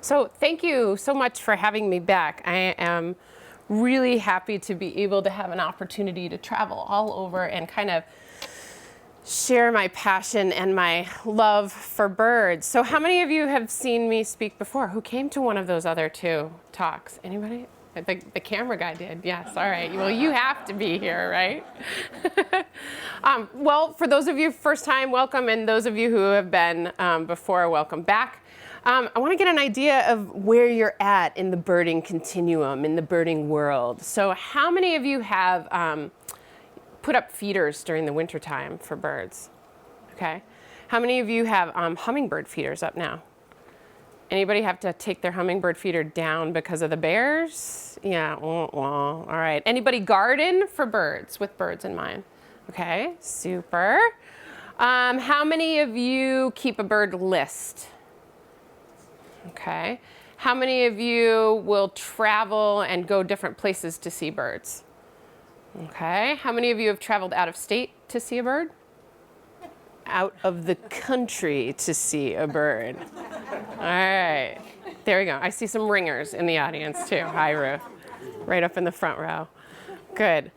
So thank you so much for having me back. I am really happy to be able to have an opportunity to travel all over and kind of share my passion and my love for birds. So how many of you have seen me speak before? Who came to one of those other two talks? Anybody? The camera guy did, yes, all right. Well, you have to be here, right? Well, for those of you first time, welcome, and those of you who have been before, welcome back. I want to get an idea of where you're at in the birding continuum, in the birding world. So how many of you have put up feeders during the wintertime for birds? Okay. How many of you have hummingbird feeders up now? Anybody have to take their hummingbird feeder down because of the bears? Yeah, all right. Anybody garden for birds, with birds in mind? Okay, super. How many of you keep a bird list? Okay. How many of you will travel and go different places to see birds? Okay. How many of you have traveled out of state to see a bird? Out of the country to see a bird. All right. There we go. I see some ringers in the audience too. Hi, Ruth. Right up in the front row. Good.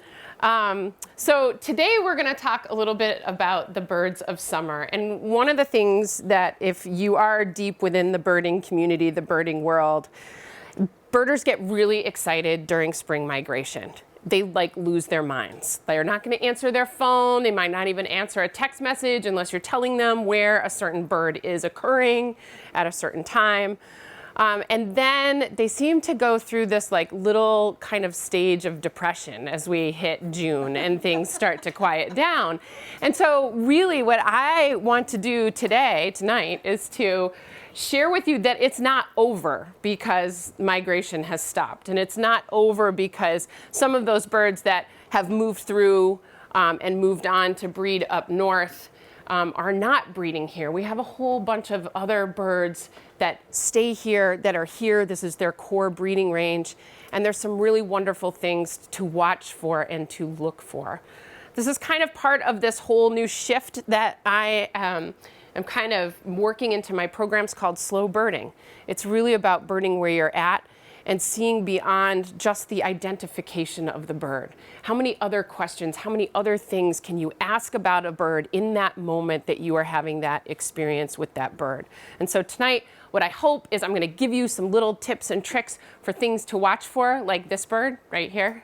So today we're going to talk a little bit about the birds of summer. And one of the things that, if you are deep within the birding community, the birding world, birders get really excited during spring migration. They lose their minds. They're not going to answer their phone. They might not even answer a text message unless you're telling them where a certain bird is occurring at a certain time. And then they seem to go through this little kind of stage of depression as we hit June and things start to quiet down. And so really what I want to do tonight, is to share with you that it's not over because migration has stopped. And it's not over because some of those birds that have moved through and moved on to breed up north are not breeding here. We have a whole bunch of other birds that stay here, that are here. This is their core breeding range. And there's some really wonderful things to watch for and to look for. This is kind of part of this whole new shift that I am kind of working into my programs called Slow Birding. It's really about birding where you're at and seeing beyond just the identification of the bird. How many other questions, how many other things can you ask about a bird in that moment that you are having that experience with that bird? And so tonight, what I hope is I'm going to give you some little tips and tricks for things to watch for, like this bird right here.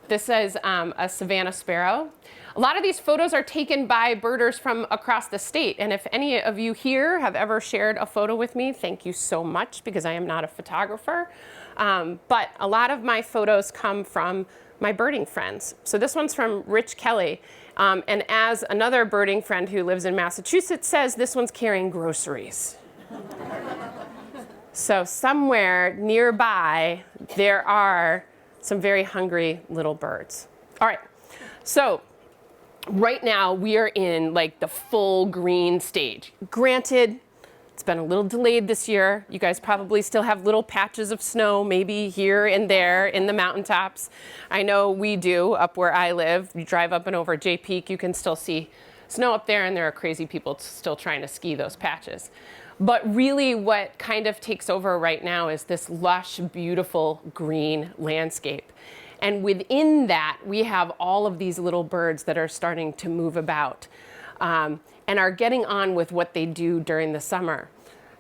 This is a Savannah sparrow. A lot of these photos are taken by birders from across the state. And if any of you here have ever shared a photo with me, thank you so much, because I am not a photographer. But a lot of my photos come from my birding friends. So this one's from Rich Kelly. And as another birding friend who lives in Massachusetts says, this one's carrying groceries. So somewhere nearby, there are some very hungry little birds. All right, so right now we are in the full green stage. Granted, it's been a little delayed this year. You guys probably still have little patches of snow, maybe here and there in the mountaintops. I know we do up where I live. You drive up and over Jay Peak, you can still see snow up there, and there are crazy people still trying to ski those patches. But really what kind of takes over right now is this lush, beautiful green landscape. And within that, we have all of these little birds that are starting to move about and are getting on with what they do during the summer.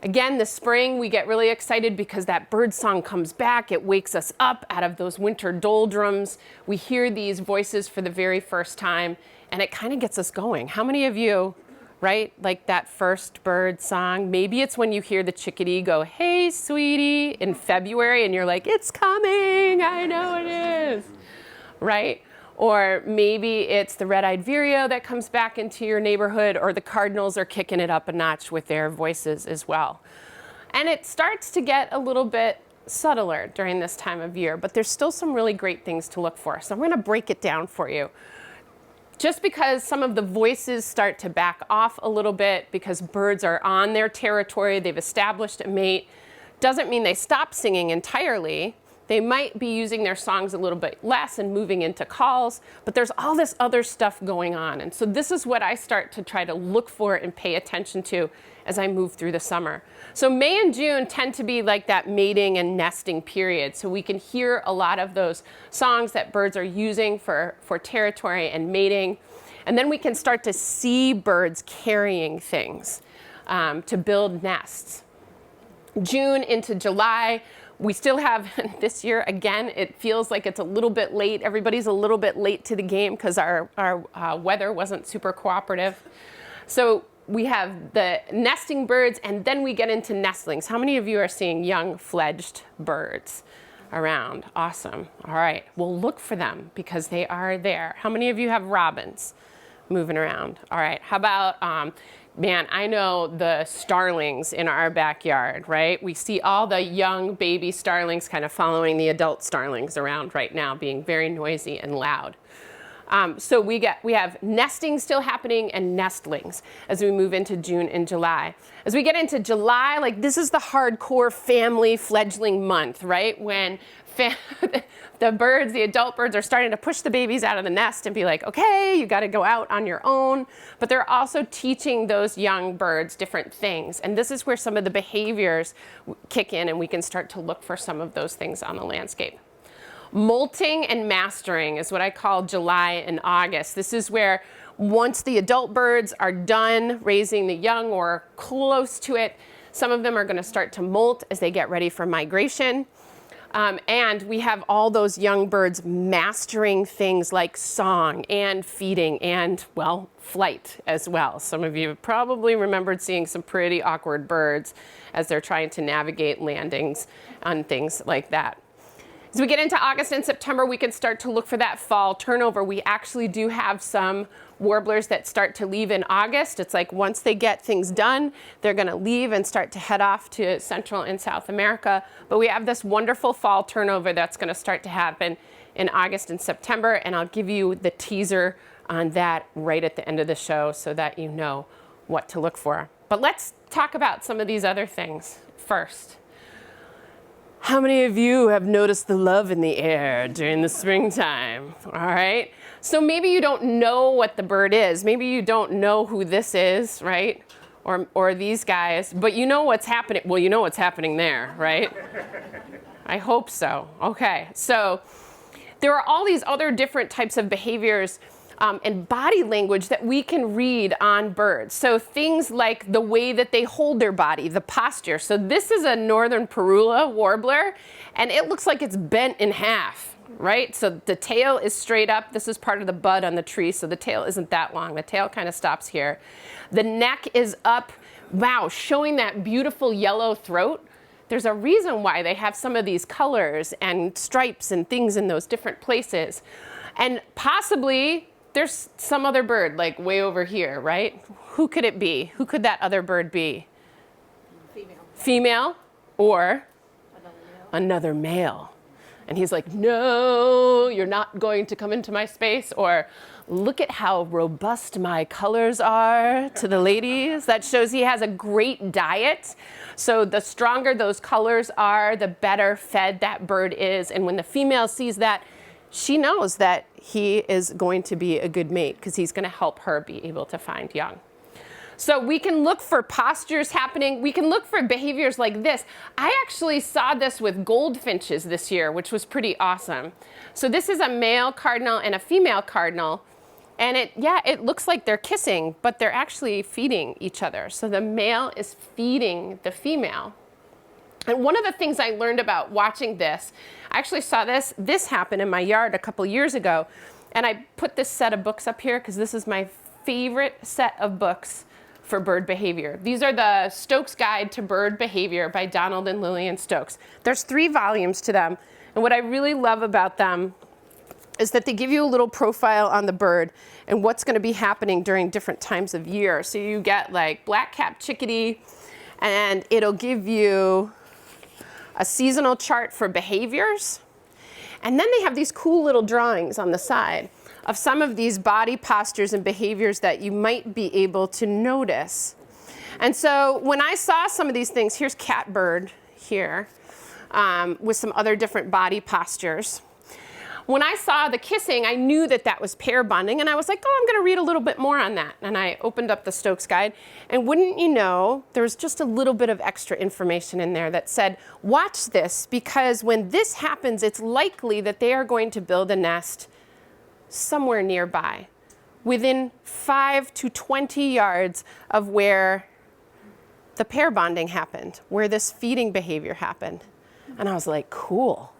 Again, this spring, we get really excited because that bird song comes back. It wakes us up out of those winter doldrums. We hear these voices for the very first time, and it kind of gets us going. How many of you, right, like that first bird song? Maybe it's when you hear the chickadee go, "Hey, sweetie," in February, and you're like, "It's coming, I know it is," right? Or maybe it's the red-eyed vireo that comes back into your neighborhood, or the cardinals are kicking it up a notch with their voices as well. And it starts to get a little bit subtler during this time of year, but there's still some really great things to look for. So I'm going to break it down for you. Just because some of the voices start to back off a little bit because birds are on their territory, they've established a mate, doesn't mean they stop singing entirely. They might be using their songs a little bit less and moving into calls, but there's all this other stuff going on. And so this is what I start to try to look for and pay attention to as I move through the summer. So May and June tend to be like that mating and nesting period. So we can hear a lot of those songs that birds are using for territory and mating. And then we can start to see birds carrying things to build nests. June into July, we still have, this year, again, it feels like it's a little bit late. Everybody's a little bit late to the game because our weather wasn't super cooperative. So we have the nesting birds, and then we get into nestlings. How many of you are seeing young fledged birds around? Awesome. All right, we'll look for them because they are there. How many of you have robins moving around? All right, how about, man, I know the starlings in our backyard, right? We see all the young baby starlings kind of following the adult starlings around right now, being very noisy and loud. So we have nesting still happening and nestlings as we move into June and July. As we get into July, like this is the hardcore family fledgling month, right? When the birds, the adult birds, are starting to push the babies out of the nest and be like, okay, you got to go out on your own. But they're also teaching those young birds different things. And this is where some of the behaviors kick in, and we can start to look for some of those things on the landscape. Molting and mastering is what I call July and August. This is where once the adult birds are done raising the young or close to it, some of them are going to start to molt as they get ready for migration. And we have all those young birds mastering things like song and feeding and, well, flight as well. Some of you have probably remembered seeing some pretty awkward birds as they're trying to navigate landings and things like that. As we get into August and September, we can start to look for that fall turnover. We actually do have some warblers that start to leave in August. It's like once they get things done, they're going to leave and start to head off to Central and South America. But we have this wonderful fall turnover that's going to start to happen in August and September, and I'll give you the teaser on that right at the end of the show so that you know what to look for. But let's talk about some of these other things first. How many of you have noticed the love in the air during the springtime? All right. So maybe you don't know what the bird is. Maybe you don't know who this is, right? Or these guys, but you know what's happening. Well, you know what's happening there, right? I hope so. Okay. So there are all these other different types of behaviors and body language that we can read on birds. So things like the way that they hold their body, the posture. So this is a northern Parula warbler, and it looks like it's bent in half, right? So the tail is straight up. This is part of the bud on the tree, so the tail isn't that long. The tail kind of stops here. The neck is up, wow, showing that beautiful yellow throat. There's a reason why they have some of these colors and stripes and things in those different places. And possibly there's some other bird, like way over here, right? Who could it be? Who could that other bird be? Female. Female or another male. And he's like, no, you're not going to come into my space. Or look at how robust my colors are to the ladies. That shows he has a great diet. So the stronger those colors are, the better fed that bird is. And when the female sees that, she knows that he is going to be a good mate because he's going to help her be able to find young. So we can look for postures happening. We can look for behaviors like this. I actually saw this with goldfinches this year, which was pretty awesome. So this is a male cardinal and a female cardinal. And it looks like they're kissing, but they're actually feeding each other. So the male is feeding the female. And one of the things I learned about watching this, I actually saw this happen in my yard a couple years ago. And I put this set of books up here because this is my favorite set of books for bird behavior. These are the Stokes Guide to Bird Behavior by Donald and Lillian Stokes. There's 3 volumes to them. And what I really love about them is that they give you a little profile on the bird and what's going to be happening during different times of year. So you get like black-capped chickadee, and it'll give you a seasonal chart for behaviors. And then they have these cool little drawings on the side of some of these body postures and behaviors that you might be able to notice. And so when I saw some of these things, here's catbird here. with some other different body postures. When I saw the kissing, I knew that that was pair bonding, and I was like, oh, I'm going to read a little bit more on that. And I opened up the Stokes Guide, and wouldn't you know, there was just a little bit of extra information in there that said, watch this, because when this happens, it's likely that they are going to build a nest somewhere nearby, within 5 to 20 yards of where the pair bonding happened, where this feeding behavior happened. And I was like, cool.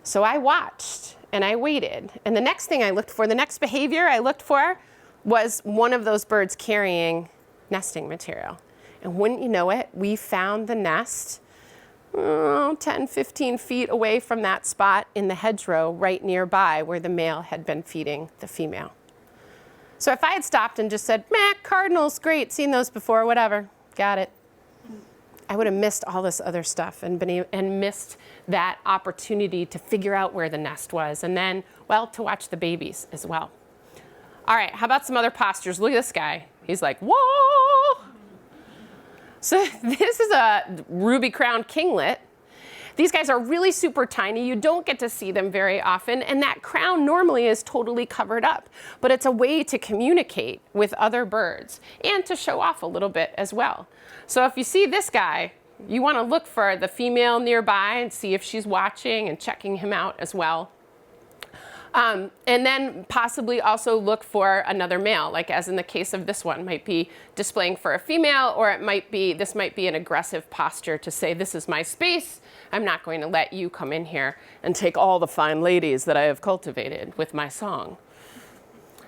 So I watched and I waited. And the next thing I looked for, the next behavior I looked for was one of those birds carrying nesting material. And wouldn't you know it, we found the nest 10, 15 feet away from that spot in the hedgerow right nearby where the male had been feeding the female. So if I had stopped and just said, meh, cardinals, great, seen those before, whatever, got it, I would have missed all this other stuff and missed that opportunity to figure out where the nest was, and then, well, to watch the babies as well. All right, how about some other postures? Look at this guy. He's like, whoa! So this is a ruby-crowned kinglet. These guys are really super tiny. You don't get to see them very often, and that crown normally is totally covered up. But it's a way to communicate with other birds and to show off a little bit as well. So if you see this guy, you want to look for the female nearby and see if she's watching and checking him out as well. And then possibly also look for another male, like as in the case of this one, might be displaying for a female, or this might be an aggressive posture to say, this is my space. I'm not going to let you come in here and take all the fine ladies that I have cultivated with my song.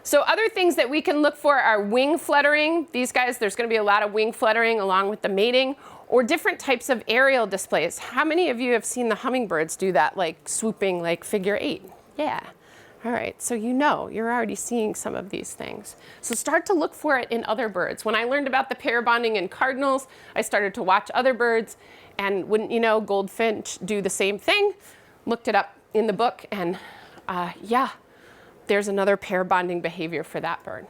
So other things that we can look for are wing fluttering. These guys, there's going to be a lot of wing fluttering along with the mating, or different types of aerial displays. How many of you have seen the hummingbirds do that, like swooping like figure 8? Yeah. All right, so you know, you're already seeing some of these things. So start to look for it in other birds. When I learned about the pair bonding in cardinals, I started to watch other birds, and wouldn't you know, goldfinch do the same thing. Looked it up in the book, and yeah, there's another pair bonding behavior for that bird.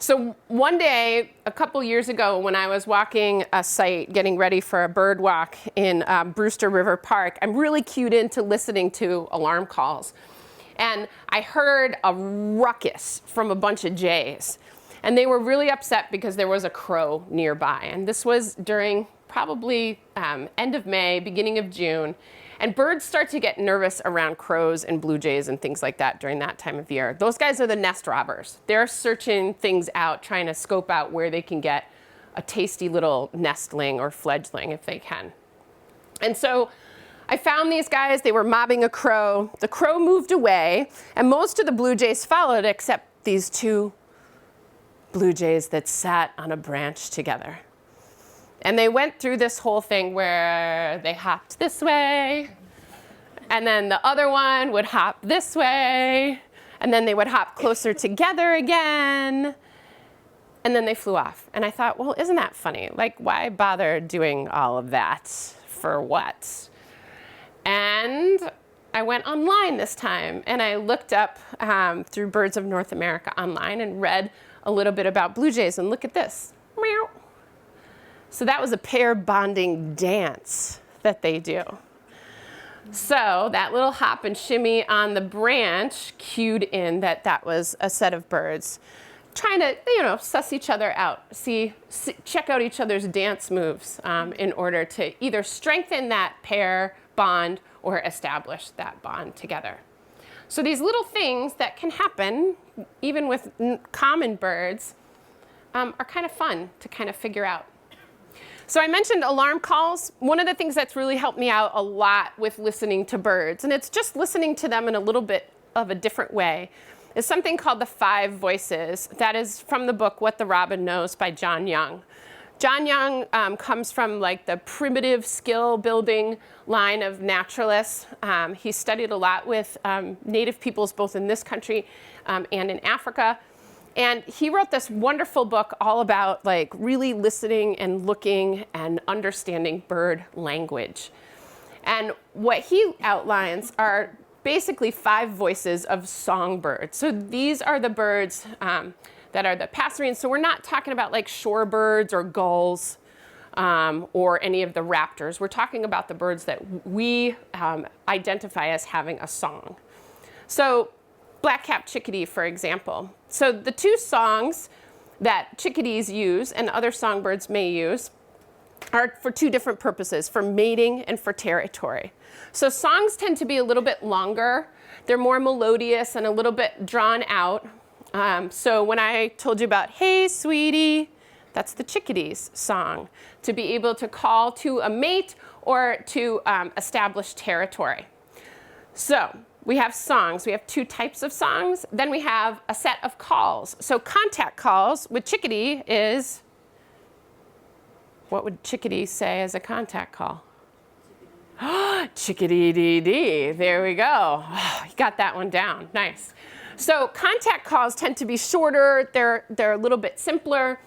So one day, a couple years ago, when I was walking a site, getting ready for a bird walk in Brewster River Park, I'm really cued into listening to alarm calls. And I heard a ruckus from a bunch of jays. And they were really upset because there was a crow nearby. And this was during probably end of May, beginning of June. And birds start to get nervous around crows and blue jays and things like that during that time of year. Those guys are the nest robbers. They're searching things out, trying to scope out where they can get a tasty little nestling or fledgling if they can. And so I found these guys. They were mobbing a crow. The crow moved away, and most of the blue jays followed except these two blue jays that sat on a branch together. And they went through this whole thing where they hopped this way, and then the other one would hop this way, and then they would hop closer together again, and then they flew off. And I thought, well, isn't that funny? Like, why bother doing all of that? For what? And I went online this time, and I looked up through Birds of North America online and read a little bit about blue jays, and look at this. Meow. So that was a pair bonding dance that they do. So that little hop and shimmy on the branch cued in that that was a set of birds trying to, you know, suss each other out, check out each other's dance moves in order to either strengthen that pair bond or establish that bond together. So these little things that can happen, even with common birds, are kind of fun to kind of figure out. So I mentioned alarm calls. One of the things that's really helped me out a lot with listening to birds, and it's just listening to them in a little bit of a different way, is something called the 5 voices. That is from the book What the Robin Knows by John Young. John Young comes from like the primitive skill building line of naturalists. He studied a lot with native peoples both in this country and in Africa. And he wrote this wonderful book all about like really listening and looking and understanding bird language. And what he outlines are basically 5 voices of songbirds. So these are the birds that are the passerines. So we're not talking about like shorebirds or gulls. or any of the raptors. We're talking about the birds that we identify as having a song. So black-capped chickadee, for example. So the two songs that chickadees use and other songbirds may use are for two different purposes, for mating and for territory. So songs tend to be a little bit longer. They're more melodious and a little bit drawn out. So when I told you about, hey, sweetie, that's the chickadee's song, to be able to call to a mate or to establish territory. So we have songs. We have two types of songs. Then we have a set of calls. So contact calls with chickadee is, what would chickadee say as a contact call? Chickadee-dee-dee. There we go. Oh, you got that one down. Nice. So contact calls tend to be shorter. They're a little bit simpler.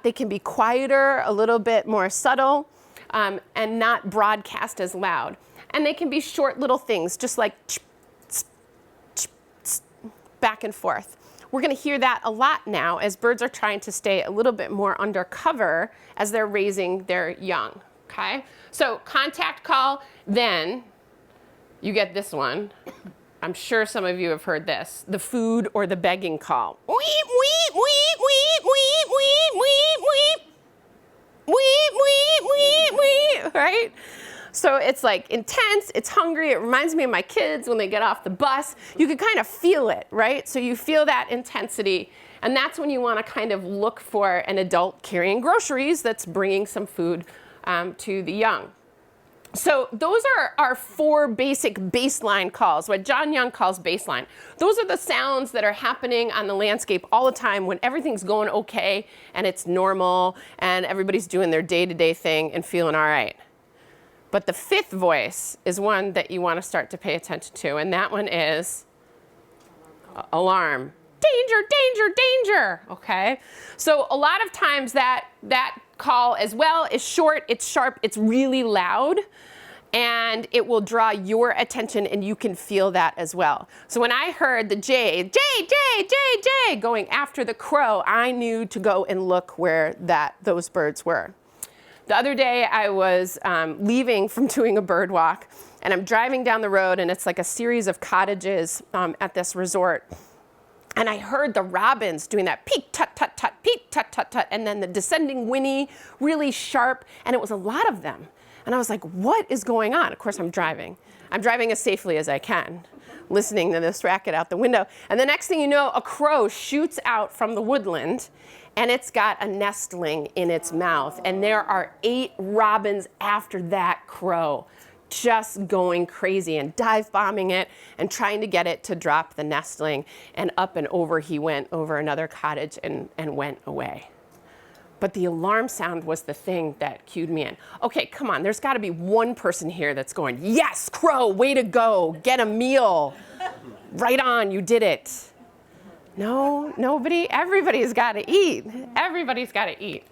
They can be quieter, a little bit more subtle, and not broadcast as loud. And they can be short little things, just like back and forth. We're going to hear that a lot now as birds are trying to stay a little bit more under cover as they're raising their young. Okay? So contact call, then you get this one. I'm sure some of you have heard this, the food or the begging call. Weep, weep, weep, weep, weep, weep, weep, weep. Weep, weep, weep, weep, right? So it's like intense, it's hungry. It reminds me of my kids when they get off the bus. You can kind of feel it, right? So you feel that intensity. And that's when you want to kind of look for an adult carrying groceries that's bringing some food to the young. So those are our four basic baseline calls, what John Young calls baseline. Those are the sounds that are happening on the landscape all the time when everything's going okay and it's normal and everybody's doing their day-to-day thing and feeling all right. But the fifth voice is one that you want to start to pay attention to, and that one is alarm. Danger, danger, danger, okay? So a lot of times that call as well is short, it's sharp, it's really loud, and it will draw your attention, and you can feel that as well. So when I heard the Jay, going after the crow, I knew to go and look where those birds were. The other day I was leaving from doing a bird walk, and I'm driving down the road, and it's like a series of cottages at this resort. And I heard the robins doing that peep, tut, tut, tut, peep, tut, tut, tut, and then the descending whinny, really sharp, and it was a lot of them. And I was like, what is going on? Of course, I'm driving. I'm driving as safely as I can, listening to this racket out the window. And the next thing you know, a crow shoots out from the woodland, and it's got a nestling in its mouth. And there are 8 robins after that crow, just going crazy and dive bombing it and trying to get it to drop the nestling. And up and over he went over another cottage and went away. But the alarm sound was the thing that cued me in. Okay, come on, there's gotta be one person here that's going, yes, crow, way to go, get a meal. Right on, you did it. No, nobody, everybody's gotta eat. Everybody's gotta eat.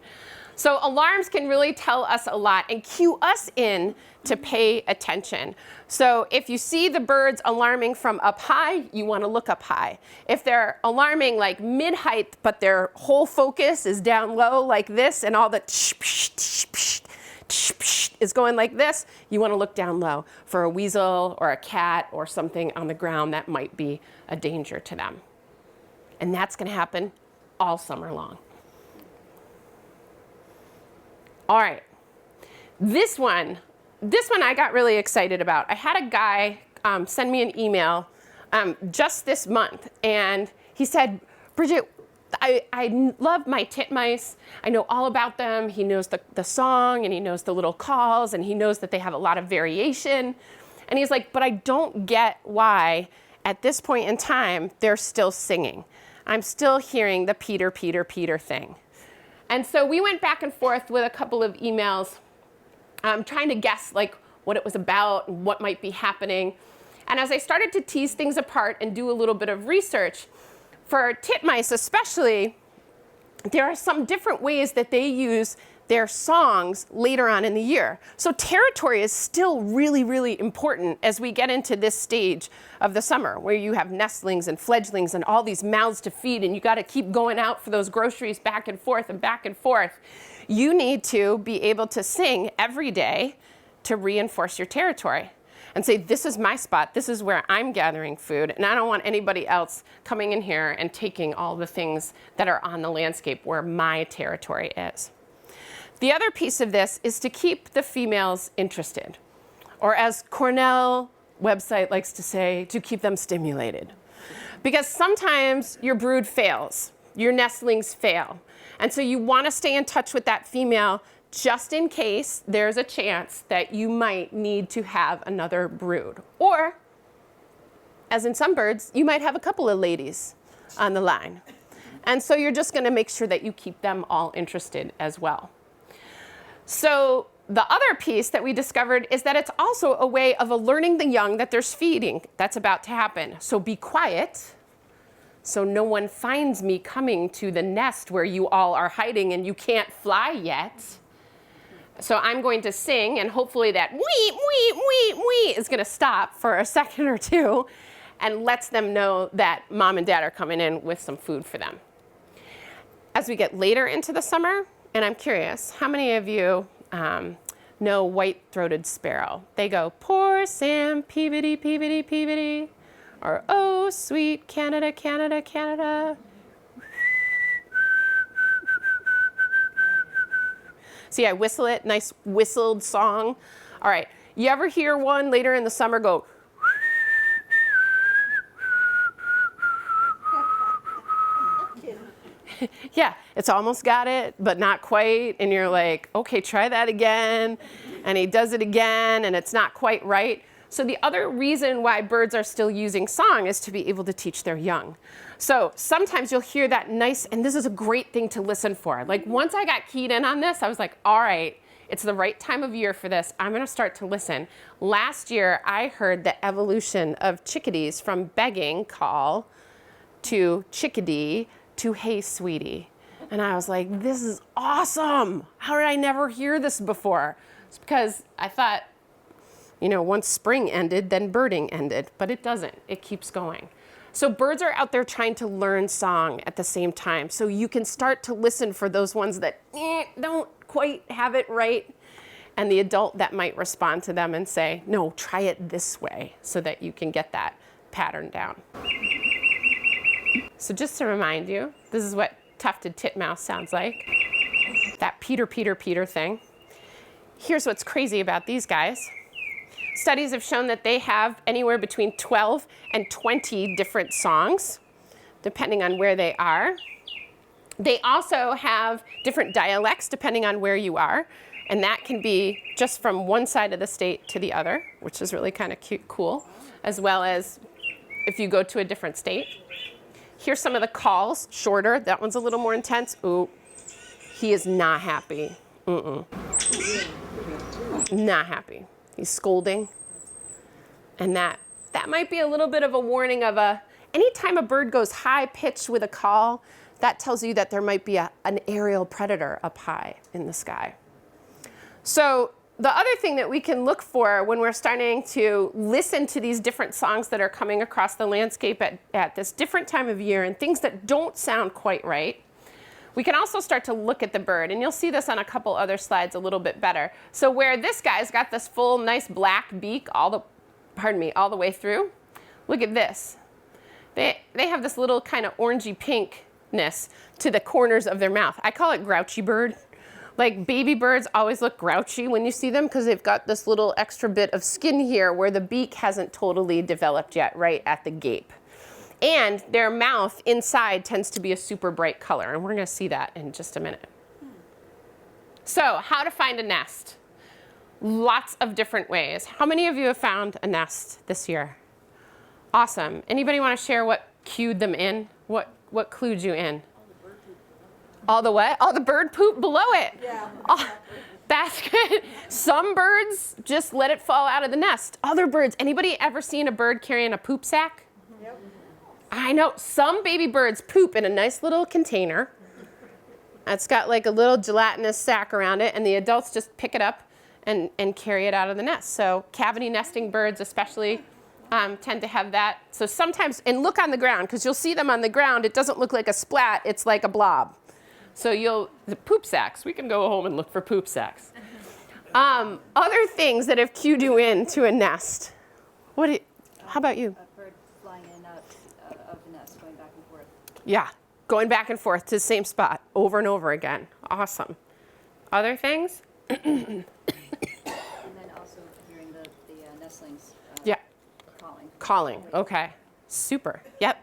So alarms can really tell us a lot and cue us in to pay attention. So if you see the birds alarming from up high, you want to look up high. If they're alarming like mid-height, but their whole focus is down low like this, and all the is going like this, you want to look down low for a weasel or a cat or something on the ground that might be a danger to them. And that's going to happen all summer long. All right, this one I got really excited about. I had a guy send me an email just this month, and he said, Bridget, I love my titmice. I know all about them. He knows the song, and he knows the little calls, and he knows that they have a lot of variation. And he's like, but I don't get why at this point in time they're still singing. I'm still hearing the Peter, Peter, Peter thing. And so we went back and forth with a couple of emails trying to guess like what it was about and what might be happening. And as I started to tease things apart and do a little bit of research, for titmice especially, there are some different ways that they use their songs later on in the year. So territory is still really, really important as we get into this stage of the summer where you have nestlings and fledglings and all these mouths to feed, and you got to keep going out for those groceries back and forth and back and forth. You need to be able to sing every day to reinforce your territory and say, this is my spot, this is where I'm gathering food, and I don't want anybody else coming in here and taking all the things that are on the landscape where my territory is. The other piece of this is to keep the females interested, or as Cornell website likes to say, to keep them stimulated. Because sometimes your brood fails, your nestlings fail, and so you want to stay in touch with that female just in case there's a chance that you might need to have another brood. Or, as in some birds, you might have a couple of ladies on the line. And so you're just going to make sure that you keep them all interested as well. So the other piece that we discovered is that it's also a way of alerting the young that there's feeding that's about to happen. So be quiet, so no one finds me coming to the nest where you all are hiding and you can't fly yet. So I'm going to sing, and hopefully that wee, wee, wee, wee is going to stop for a second or two and lets them know that mom and dad are coming in with some food for them. As we get later into the summer, and I'm curious, how many of you know white-throated sparrow? They go, poor Sam, peevity, peevity, peevity, or oh, sweet Canada, Canada, Canada. See, I whistle it, nice whistled song. All right, you ever hear one later in the summer go, yeah, it's almost got it, but not quite, and you're like, okay, try that again, and he does it again, and it's not quite right. So the other reason why birds are still using song is to be able to teach their young. So sometimes you'll hear that nice, and this is a great thing to listen for. Like once I got keyed in on this, I was like, all right, it's the right time of year for this. I'm gonna start to listen. Last year, I heard the evolution of chickadees from begging call to chickadee to hey sweetie. And I was like, this is awesome. How did I never hear this before? It's because I thought, you know, once spring ended, then birding ended, but it doesn't, it keeps going. So birds are out there trying to learn song at the same time. So you can start to listen for those ones that don't quite have it right, and the adult that might respond to them and say, no, try it this way, so that you can get that pattern down. So just to remind you, this is what tufted titmouse sounds like, that Peter, Peter, Peter thing. Here's what's crazy about these guys. Studies have shown that they have anywhere between 12 and 20 different songs, depending on where they are. They also have different dialects depending on where you are, and that can be just from one side of the state to the other, which is really kind of cute, cool, as well as if you go to a different state. Here's some of the calls, shorter. That one's a little more intense. Ooh, he is not happy. Not happy. He's scolding. And that might be a little bit of a warning of anytime a bird goes high pitched with a call, that tells you that there might be an aerial predator up high in the sky. So the other thing that we can look for when we're starting to listen to these different songs that are coming across the landscape at this different time of year and things that don't sound quite right, we can also start to look at the bird, and you'll see this on a couple other slides a little bit better. So where this guy's got this full, nice black beak all the way through, look at this. They have this little kind of orangey pinkness to the corners of their mouth. I call it grouchy bird. Like baby birds always look grouchy when you see them because they've got this little extra bit of skin here where the beak hasn't totally developed yet, right at the gape. And their mouth inside tends to be a super bright color, and we're going to see that in just a minute. So how to find a nest? Lots of different ways. How many of you have found a nest this year? Awesome. Anybody want to share what cued them in? What clued you in? All the what? All the bird poop below it. Yeah. Oh, that's good. Some birds just let it fall out of the nest. Other birds, anybody ever seen a bird carrying a poop sack? Yep. I know, some baby birds poop in a nice little container, It's got like a little gelatinous sac around it, and the adults just pick it up and carry it out of the nest. So cavity nesting birds especially tend to have that. So sometimes, and look on the ground, because you'll see them on the ground. It doesn't look like a splat, it's like a blob. So the poop sacks, we can go home and look for poop sacks. Other things that have cued you into a nest. How about you? A bird flying in and out of the nest, going back and forth. Yeah, going back and forth to the same spot over and over again. Awesome. Other things? And then also hearing the nestlings Yeah. calling. Calling, okay. Super, yep.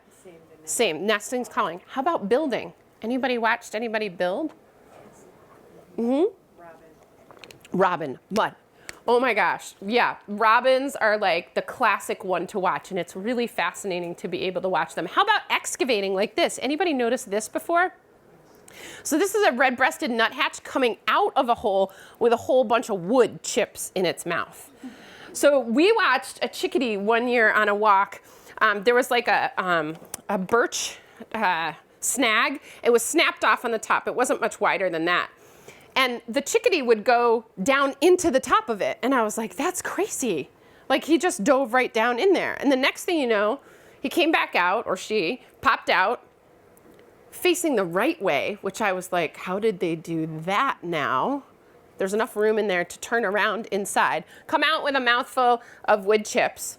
Same, nestlings calling. How about building? Anybody watched anybody build? Mm-hmm. Robin, mud. Oh my gosh, yeah. Robins are like the classic one to watch, and it's really fascinating to be able to watch them. How about excavating like this? Anybody noticed this before? So this is a red-breasted nuthatch coming out of a hole with a whole bunch of wood chips in its mouth. So we watched a chickadee one year on a walk. There was like a birch snag. It was snapped off on the top. It wasn't much wider than that. And the chickadee would go down into the top of it. And I was like, that's crazy. Like he just dove right down in there. And the next thing you know, he came back out, or she popped out, facing the right way, which I was like, how did they do that now? There's enough room in there to turn around inside. Come out with a mouthful of wood chips.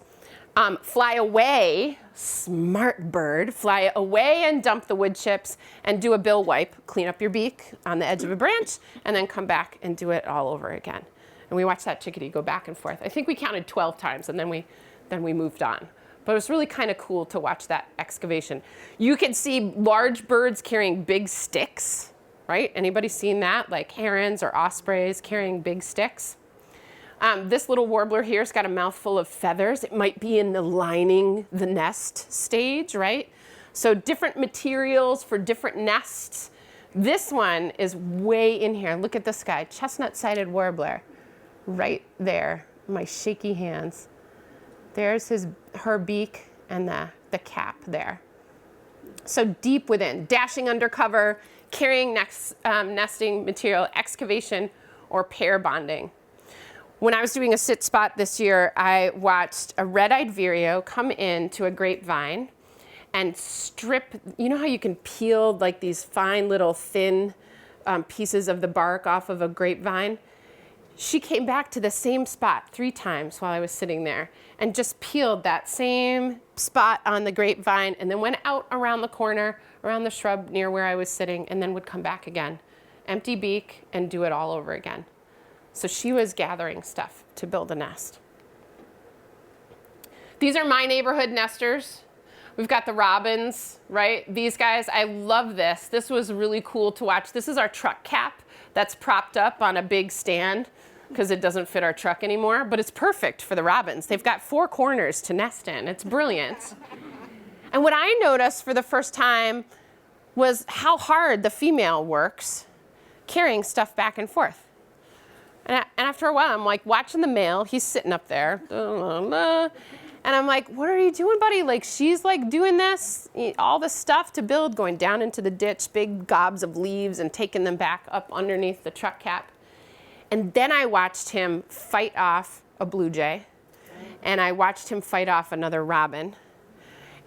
Fly away, smart bird, fly away and dump the wood chips and do a bill wipe, clean up your beak on the edge of a branch, and then come back and do it all over again. And we watched that chickadee go back and forth. I think we counted 12 times, and then we moved on. But it was really kind of cool to watch that excavation. You could see large birds carrying big sticks, right? Anybody seen that? Like herons or ospreys carrying big sticks. This little warbler here's got a mouthful of feathers. It might be in the lining the nest stage, right? So different materials for different nests. This one is way in here. Look at this guy, chestnut-sided warbler, right there. My shaky hands. There's her beak and the cap there. So deep within, dashing under cover, carrying nesting material, excavation, or pair bonding. When I was doing a sit spot this year, I watched a red-eyed vireo come into a grapevine and strip, you know how you can peel like these fine little thin pieces of the bark off of a grapevine? She came back to the same spot 3 times while I was sitting there and just peeled that same spot on the grapevine and then went out around the corner, around the shrub near where I was sitting, and then would come back again. Empty beak and do it all over again. So she was gathering stuff to build a nest. These are my neighborhood nesters. We've got the robins, right? These guys, I love this. This was really cool to watch. This is our truck cap that's propped up on a big stand because it doesn't fit our truck anymore, but it's perfect for the robins. They've got 4 corners to nest in. It's brilliant. And what I noticed for the first time was how hard the female works carrying stuff back and forth. And after a while, I'm like watching the male. He's sitting up there. And I'm like, what are you doing, buddy? Like, she's like doing this, all this stuff to build, going down into the ditch, big gobs of leaves, and taking them back up underneath the truck cap. And then I watched him fight off a blue jay. And I watched him fight off another robin.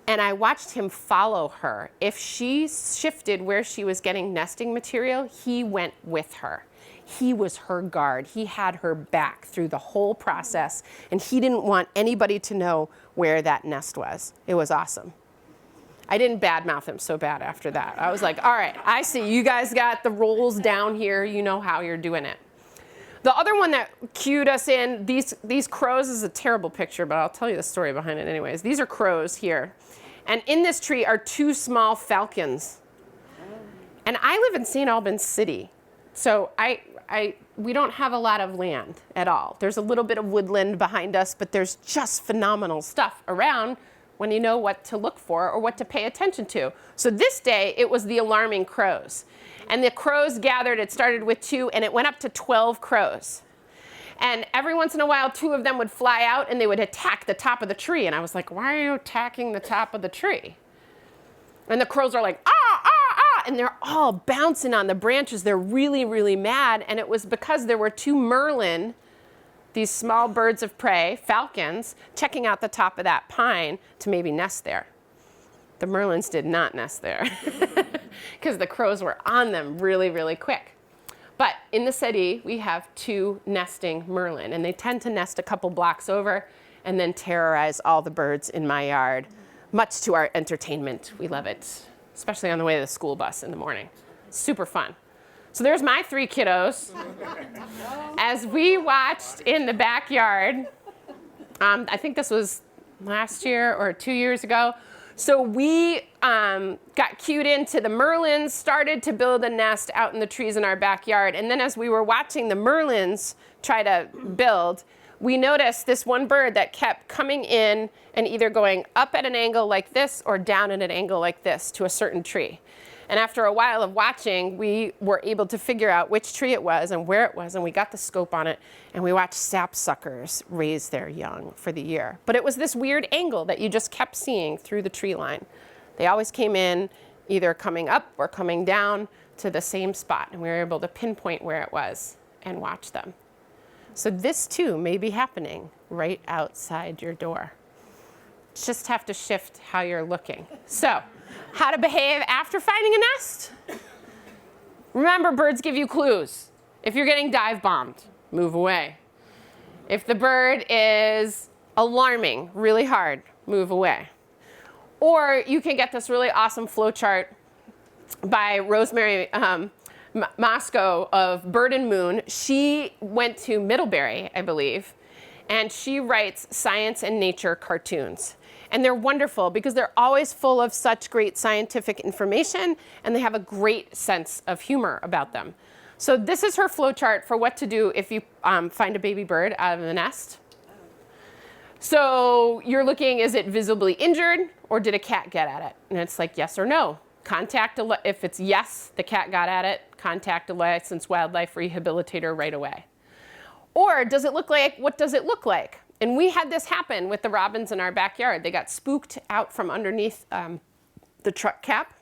And I watched him follow her. If she shifted where she was getting nesting material, he went with her. He was her guard. He had her back through the whole process, and he didn't want anybody to know where that nest was. It was awesome. I didn't badmouth him so bad after that. I was like, all right, I see you guys got the roles down here. You know how you're doing it. The other one that cued us in, these crows, is a terrible picture, but I'll tell you the story behind it anyways. These are crows here. And in this tree are 2 small falcons. And I live in St. Albans City. So we don't have a lot of land at all. There's a little bit of woodland behind us, but there's just phenomenal stuff around when you know what to look for or what to pay attention to. So this day, it was the alarming crows. And the crows gathered, it started with 2, and it went up to 12 crows. And every once in a while, 2 of them would fly out, and they would attack the top of the tree. And I was like, why are you attacking the top of the tree? And the crows are like, ah, ah, ah. and they're all bouncing on the branches. They're really, really mad. And it was because there were 2 merlin, these small birds of prey, falcons, checking out the top of that pine to maybe nest there. The merlins did not nest there because the crows were on them really, really quick. But in the city, we have 2 nesting merlin, and they tend to nest a couple blocks over and then terrorize all the birds in my yard, much to our entertainment. We love it, especially on the way to the school bus in the morning. Super fun. So there's my 3 kiddos as we watched in the backyard. I think this was last year or 2 years ago. So we got cued into the merlins, started to build a nest out in the trees in our backyard. And then as we were watching the merlins try to build, we noticed this one bird that kept coming in and either going up at an angle like this or down at an angle like this to a certain tree. And after a while of watching, we were able to figure out which tree it was and where it was, and we got the scope on it, and we watched sapsuckers raise their young for the year. But it was this weird angle that you just kept seeing through the tree line. They always came in either coming up or coming down to the same spot, and we were able to pinpoint where it was and watch them. So this too may be happening right outside your door. Just have to shift how you're looking. So, how to behave after finding a nest? Remember, birds give you clues. If you're getting dive bombed, move away. If the bird is alarming really hard, move away. Or you can get this really awesome flow chart by Rosemary Moscow of Bird and Moon. She went to Middlebury, I believe, and she writes science and nature cartoons. And they're wonderful because they're always full of such great scientific information, and they have a great sense of humor about them. So this is her flow chart for what to do if you find a baby bird out of the nest. So you're looking, is it visibly injured, or did a cat get at it? And it's like yes or no. If it's yes, the cat got at it, contact a licensed wildlife rehabilitator right away. Or does it look like, what does it look like? And we had this happen with the robins in our backyard. They got spooked out from underneath the truck cap.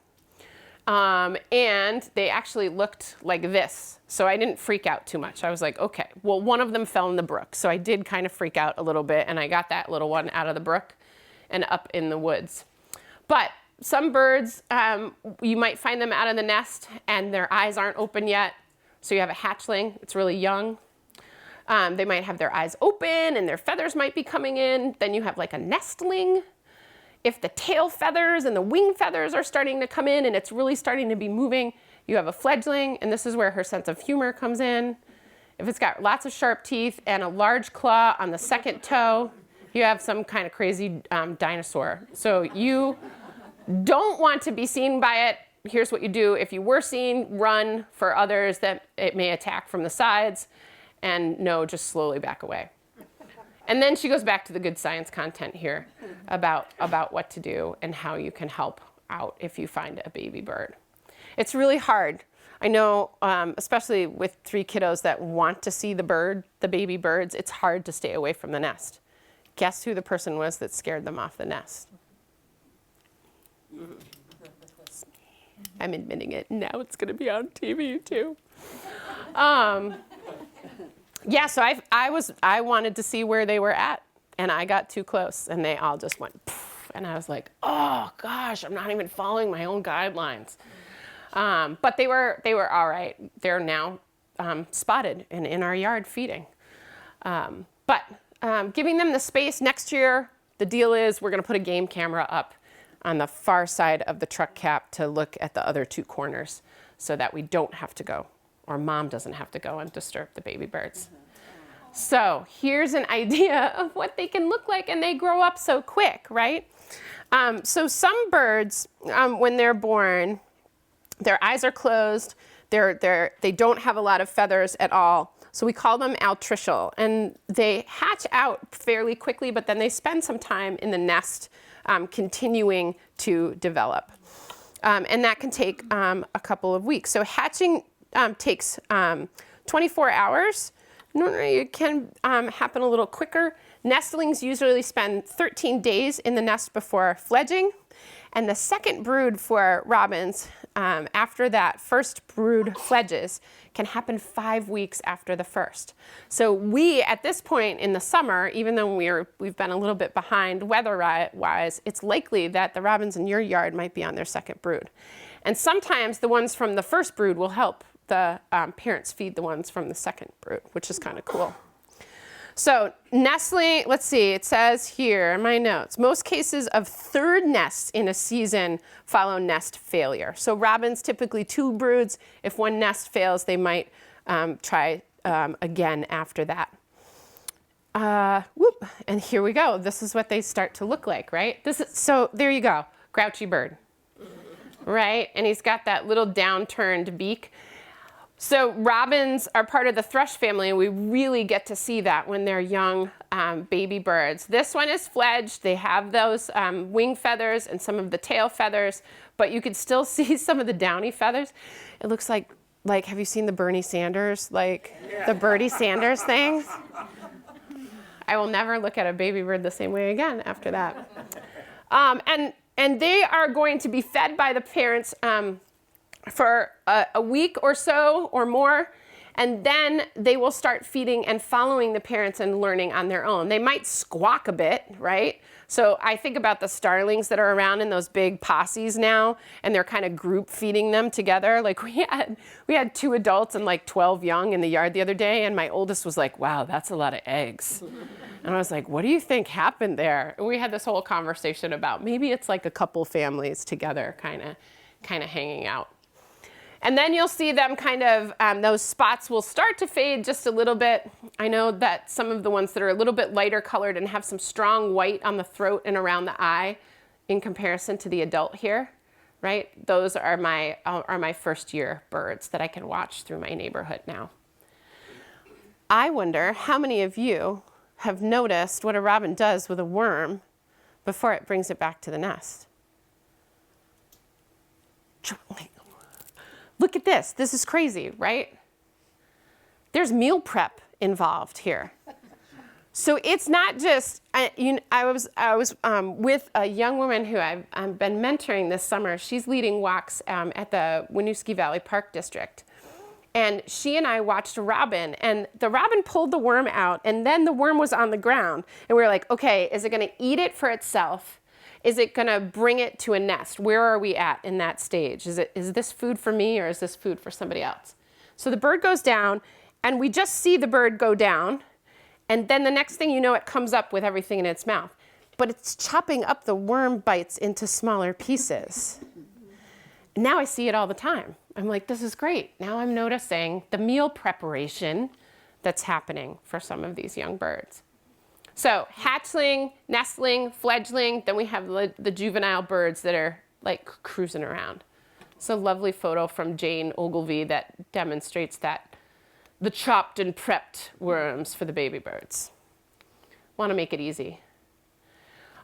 And they actually looked like this. So I didn't freak out too much. I was like, okay, well, one of them fell in the brook. So I did kind of freak out a little bit, and I got that little one out of the brook and up in the woods. But some birds, you might find them out of the nest and their eyes aren't open yet. So you have a hatchling, it's really young. They might have their eyes open and their feathers might be coming in. Then you have like a nestling. If the tail feathers and the wing feathers are starting to come in and it's really starting to be moving, you have a fledgling, and this is where her sense of humor comes in. If it's got lots of sharp teeth and a large claw on the second toe, you have some kind of crazy dinosaur. So you don't want to be seen by it. Here's what you do. If you were seen, run for others that it may attack from the sides. And no, just slowly back away. And then she goes back to the good science content here about what to do and how you can help out if you find a baby bird. It's really hard. I know, especially with 3 kiddos that want to see the baby birds, it's hard to stay away from the nest. Guess who the person was that scared them off the nest? I'm admitting it. Now it's going to be on TV too. Yeah, so I wanted to see where they were at, and I got too close, and they all just went poof, and I was like, oh gosh, I'm not even following my own guidelines. But they were all right. They're now spotted and in our yard feeding. But giving them the space next year, the deal is we're going to put a game camera up on the far side of the truck cap to look at the other 2 corners so that we don't have to go, or mom doesn't have to go and disturb the baby birds. So here's an idea of what they can look like, and they grow up so quick, right? So some birds, when they're born, their eyes are closed, they don't have a lot of feathers at all. So we call them altricial, and they hatch out fairly quickly, but then they spend some time in the nest continuing to develop. And that can take a couple of weeks. So hatching takes 24 hours. Normally it can happen a little quicker. Nestlings usually spend 13 days in the nest before fledging. And the second brood for robins, after that first brood fledges, can happen 5 weeks after the first. So we, at this point in the summer, even though we've been a little bit behind weather-wise, it's likely that the robins in your yard might be on their second brood. And sometimes the ones from the first brood will help the parents feed the ones from the second brood, which is kind of cool. So nestling, let's see, it says here in my notes, most cases of third nests in a season follow nest failure. So robins typically 2 broods. If one nest fails, they might try again after that. And here we go. This is what they start to look like, right? So there you go, grouchy bird, right? And he's got that little downturned beak. So robins are part of the thrush family, and we really get to see that when they're young baby birds. This one is fledged. They have those wing feathers and some of the tail feathers, but you can still see some of the downy feathers. It looks like have you seen the Bernie Sanders, the Bernie Sanders things? I will never look at a baby bird the same way again after that. And they are going to be fed by the parents for a week or so or more, and then they will start feeding and following the parents and learning on their own. They might squawk a bit, right? So I think about the starlings that are around in those big posses now, and they're kind of group feeding them together. Like we had 2 adults and 12 young in the yard the other day, and my oldest was like, wow, that's a lot of eggs. And I was like, what do you think happened there? And we had this whole conversation about maybe it's like a couple families together kind of hanging out. And then you'll see them those spots will start to fade just a little bit. I know that some of the ones that are a little bit lighter colored and have some strong white on the throat and around the eye in comparison to the adult here, right? Those are my first year birds that I can watch through my neighborhood now. I wonder how many of you have noticed what a robin does with a worm before it brings it back to the nest. Look at this. This is crazy, right? There's meal prep involved here. So it's not just, I was with a young woman who I've been mentoring this summer. She's leading walks at the Winooski Valley Park District. And she and I watched a robin, and the robin pulled the worm out, and then the worm was on the ground. And we were like, okay, is it going to eat it for itself? Is it going to bring it to a nest? Where are we at in that stage? Is this food for me, or is this food for somebody else? So the bird goes down, and we just see the bird go down, and then the next thing you know, it comes up with everything in its mouth. But it's chopping up the worm bites into smaller pieces. Now I see it all the time. I'm like, this is great. Now I'm noticing the meal preparation that's happening for some of these young birds. So hatchling, nestling, fledgling, then we have the juvenile birds that are cruising around. It's a lovely photo from Jane Ogilvie that demonstrates the chopped and prepped worms for the baby birds. Want to make it easy.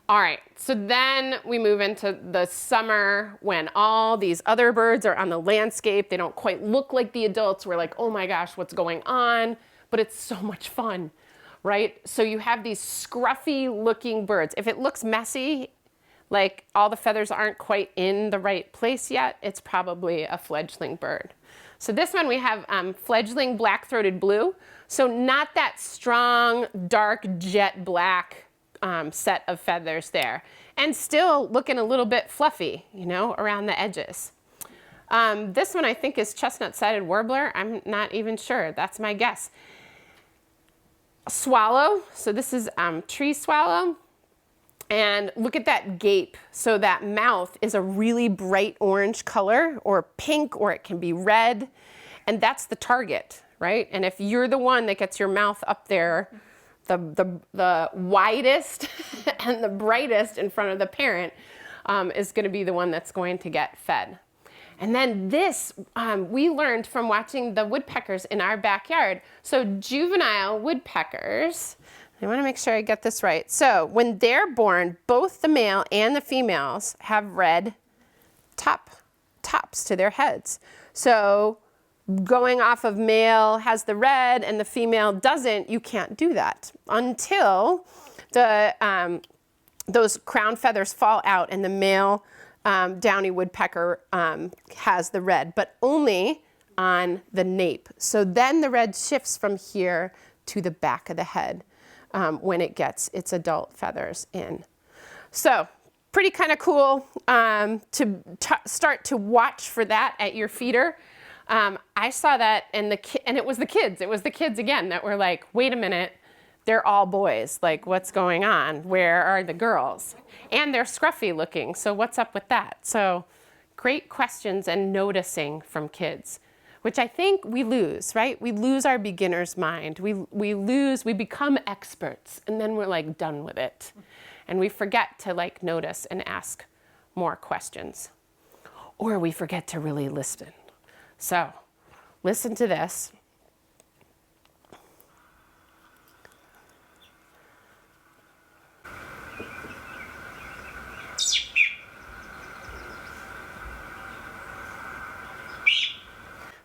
All right, so then we move into the summer when all these other birds are on the landscape. They don't quite look like the adults. We're like, oh my gosh, what's going on? But it's so much fun, right? So you have these scruffy looking birds. If it looks messy, like all the feathers aren't quite in the right place yet, it's probably a fledgling bird. So this one we have fledgling black-throated blue. So not that strong, dark jet black set of feathers there, and still looking a little bit fluffy, around the edges. This one I think is chestnut-sided warbler. I'm not even sure. That's my guess. Swallow. So this is tree swallow. And look at that gape. So that mouth is a really bright orange color, or pink, or it can be red. And that's the target, right? And if you're the one that gets your mouth up there, the widest and the brightest in front of the parent is going to be the one that's going to get fed. And then this, we learned from watching the woodpeckers in our backyard. So juvenile woodpeckers, I want to make sure I get this right. So when they're born, both the male and the females have red tops to their heads. So going off of male has the red and the female doesn't, you can't do that until those crown feathers fall out and the male downy woodpecker has the red, but only on the nape. So then the red shifts from here to the back of the head when it gets its adult feathers in. So pretty kind of cool to start to watch for that at your feeder. I saw that and it was the kids. It was the kids again that were like, wait a minute, they're all boys. Like, what's going on? Where are the girls? And they're scruffy looking, so what's up with that? So great questions and noticing from kids, which I think we lose, right? We lose our beginner's mind. We become experts, and then we're like done with it. And we forget to like notice and ask more questions. Or we forget to really listen. So listen to this.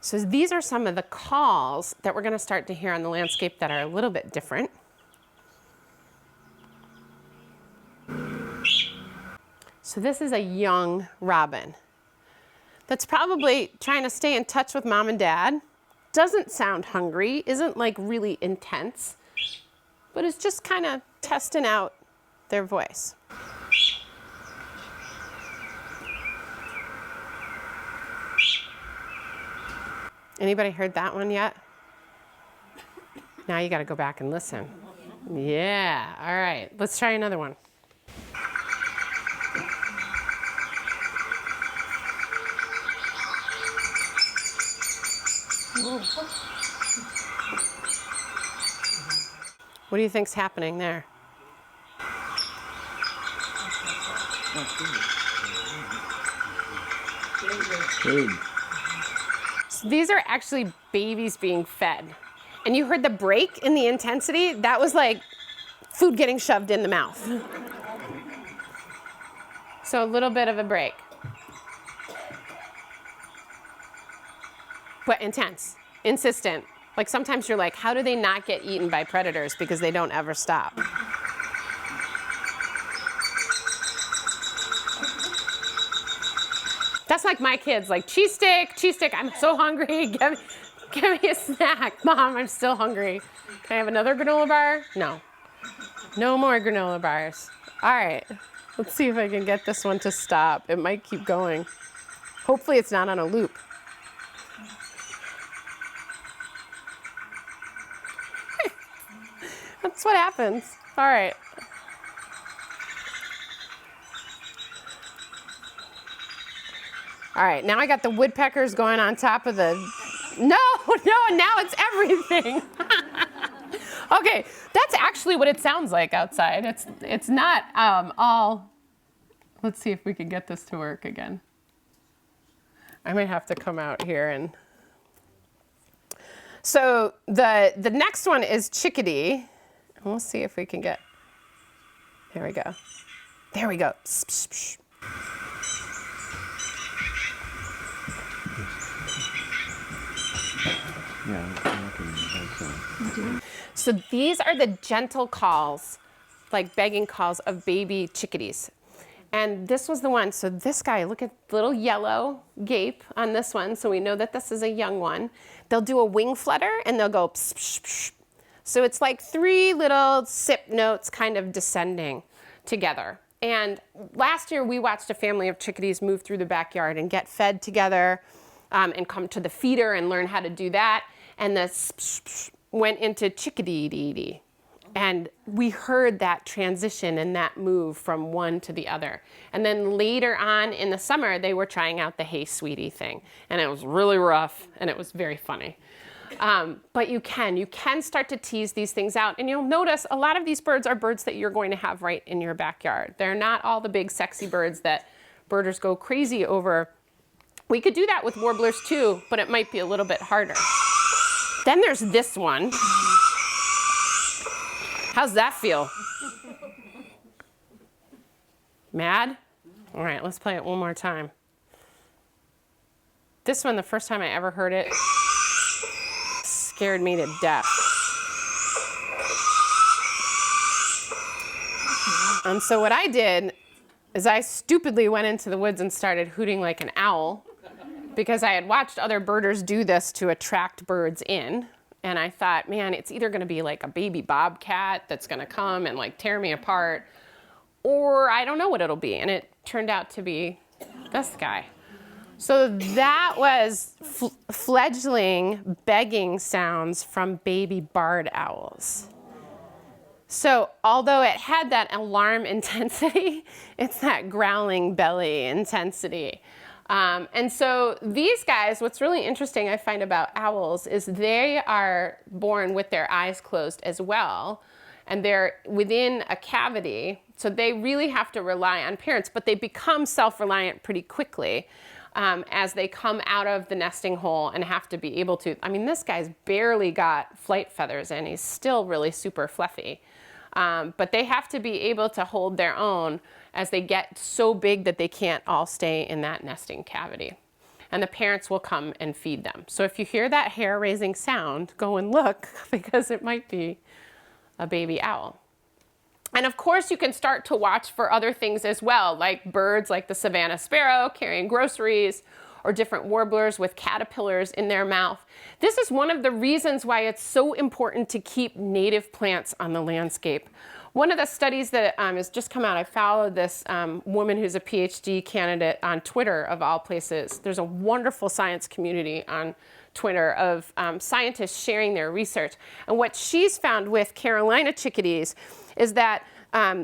So these are some of the calls that we're going to start to hear on the landscape that are a little bit different. So this is a young robin that's probably trying to stay in touch with mom and dad. Doesn't sound hungry, isn't like really intense, but is just kind of testing out their voice. Anybody heard that one yet? Now you got to go back and listen. Yeah, all right, let's try another one. What do you think's happening there? So these are actually babies being fed. And you heard the break in the intensity? That was like food getting shoved in the mouth. So a little bit of a break. But intense, insistent. Like sometimes you're like, how do they not get eaten by predators because they don't ever stop? That's like my kids, like cheese stick, I'm so hungry, give me a snack. Mom, I'm still hungry. Can I have another granola bar? No. No more granola bars. All right, let's see if I can get this one to stop. It might keep going. Hopefully it's not on a loop. That's what happens. All right. All right, now I got the woodpeckers going on top of the, no, now it's everything. Okay, that's actually what it sounds like outside. It's not all, let's see if we can get this to work again. I might have to come out here and, so the next one is chickadee. We'll see if we can get, there we go. There we go. Psh, psh, psh. So these are the gentle calls, like begging calls of baby chickadees. And this was the one, so this guy, look at the little yellow gape on this one, so we know that this is a young one. They'll do a wing flutter and they'll go psh, psh, psh. So it's like 3 little sip notes kind of descending together. And last year we watched a family of chickadees move through the backyard and get fed together and come to the feeder and learn how to do that. And the psh, psh, went into chickadee-dee-dee. And we heard that transition and that move from one to the other. And then later on in the summer, they were trying out the hey sweetie thing. And it was really rough and it was very funny. But you can start to tease these things out. And you'll notice a lot of these birds are birds that you're going to have right in your backyard. They're not all the big sexy birds that birders go crazy over. We could do that with warblers too, but it might be a little bit harder. Then there's this one. How's that feel? Mad? All right, let's play it one more time. This one, the first time I ever heard it, scared me to death. And so what I did is I stupidly went into the woods and started hooting like an owl because I had watched other birders do this to attract birds in. And I thought, man, it's either going to be like a baby bobcat that's going to come and like tear me apart, or I don't know what it'll be. And it turned out to be this guy. So that was fledgling begging sounds from baby barred owls. So although it had that alarm intensity, it's that growling belly intensity. And so these guys, what's really interesting I find about owls is they are born with their eyes closed as well. And they're within a cavity, so they really have to rely on parents, but they become self-reliant pretty quickly as they come out of the nesting hole and have to be able to, I mean, this guy's barely got flight feathers in, he's still really super fluffy. But they have to be able to hold their own as they get so big that they can't all stay in that nesting cavity. And the parents will come and feed them. So if you hear that hair-raising sound, go and look because it might be a baby owl. And of course you can start to watch for other things as well, like birds like the Savannah sparrow carrying groceries, or different warblers with caterpillars in their mouth. This is one of the reasons why it's so important to keep native plants on the landscape. One of the studies that has just come out, I followed this woman who's a PhD candidate on Twitter, of all places. There's a wonderful science community on Twitter of scientists sharing their research. And what she's found with Carolina chickadees is that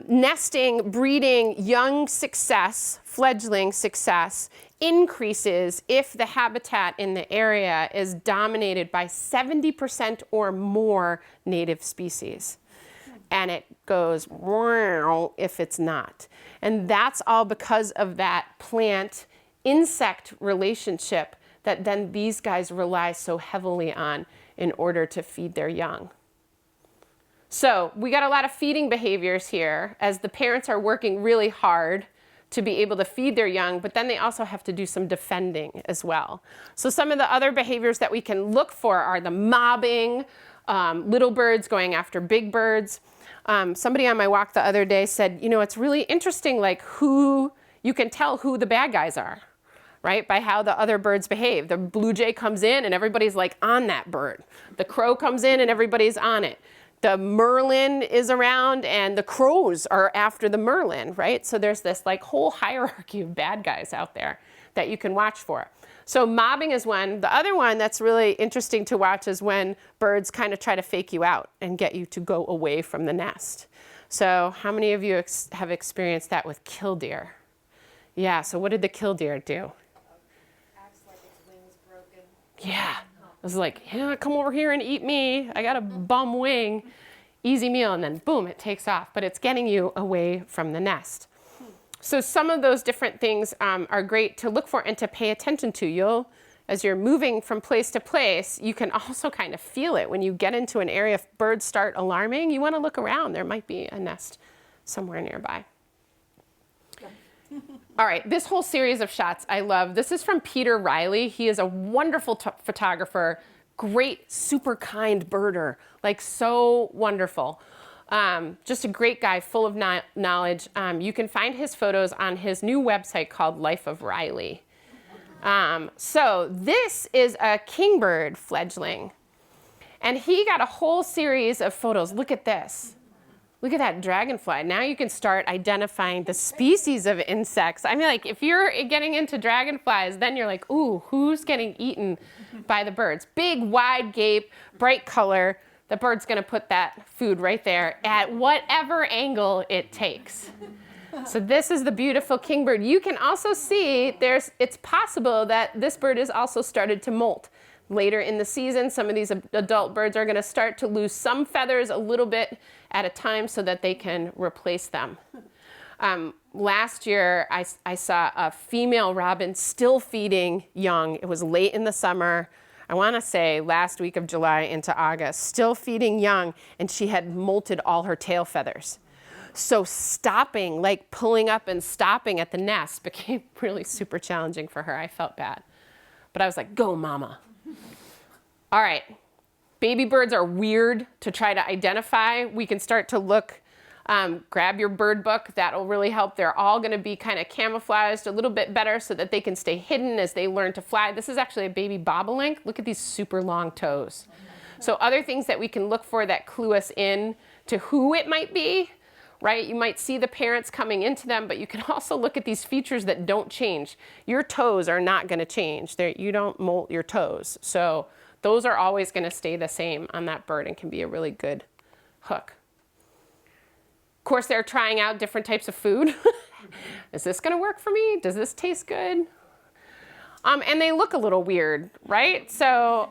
nesting, breeding, young success, fledgling success, increases if the habitat in the area is dominated by 70% or more native species. And it goes if it's not. And that's all because of that plant-insect relationship that then these guys rely so heavily on in order to feed their young. So we got a lot of feeding behaviors here as the parents are working really hard to be able to feed their young, but then they also have to do some defending as well. So some of the other behaviors that we can look for are the mobbing, little birds going after big birds. Somebody on my walk the other day said, you know, it's really interesting, like who, you can tell who the bad guys are, right? By how the other birds behave. The blue jay comes in and everybody's like on that bird. The crow comes in and everybody's on it. The merlin is around and the crows are after the merlin, right? So there's this like whole hierarchy of bad guys out there that you can watch for. So mobbing is one. The other one that's really interesting to watch is when birds kind of try to fake you out and get you to go away from the nest. So how many of you have experienced that with killdeer? Yeah, so what did the killdeer do? Acts like its wings broken. Yeah. It was like, yeah, come over here and eat me. I got a bum wing. Easy meal, and then boom, it takes off. But it's getting you away from the nest. So some of those different things are great to look for and to pay attention to. As you're moving from place to place, you can also kind of feel it. When you get into an area, if birds start alarming, you want to look around. There might be a nest somewhere nearby. All right, this whole series of shots I love. This is from Peter Riley. He is a wonderful photographer, great, super kind birder, like so wonderful. Just a great guy, full of knowledge. You can find his photos on his new website called Life of Riley. So this is a kingbird fledgling. And he got a whole series of photos. Look at this. Look at that dragonfly. Now you can start identifying the species of insects. I mean, like, if you're getting into dragonflies, then you're like, ooh, who's getting eaten by the birds? Big, wide gape, bright color. The bird's going to put that food right there at whatever angle it takes. So this is the beautiful kingbird. You can also see it's possible that this bird has also started to molt. Later in the season, some of these adult birds are going to start to lose some feathers a little bit at a time so that they can replace them. Last year, I saw a female robin still feeding young. It was late in the summer. I want to say last week of July into August, still feeding young, and she had molted all her tail feathers. So stopping, like pulling up and stopping at the nest became really super challenging for her. I felt bad. But I was like, go mama. All right, baby birds are weird to try to identify. We can start to look Grab your bird book. That'll really help. They're all going to be kind of camouflaged a little bit better so that they can stay hidden as they learn to fly. This is actually a baby bobolink. Look at these super long toes. So other things that we can look for that clue us in to who it might be, right? You might see the parents coming into them, but you can also look at these features that don't change. Your toes are not going to change. You don't molt your toes. So those are always going to stay the same on that bird and can be a really good hook. Of course, they're trying out different types of food. Is this going to work for me? Does this taste good? And they look a little weird, right? So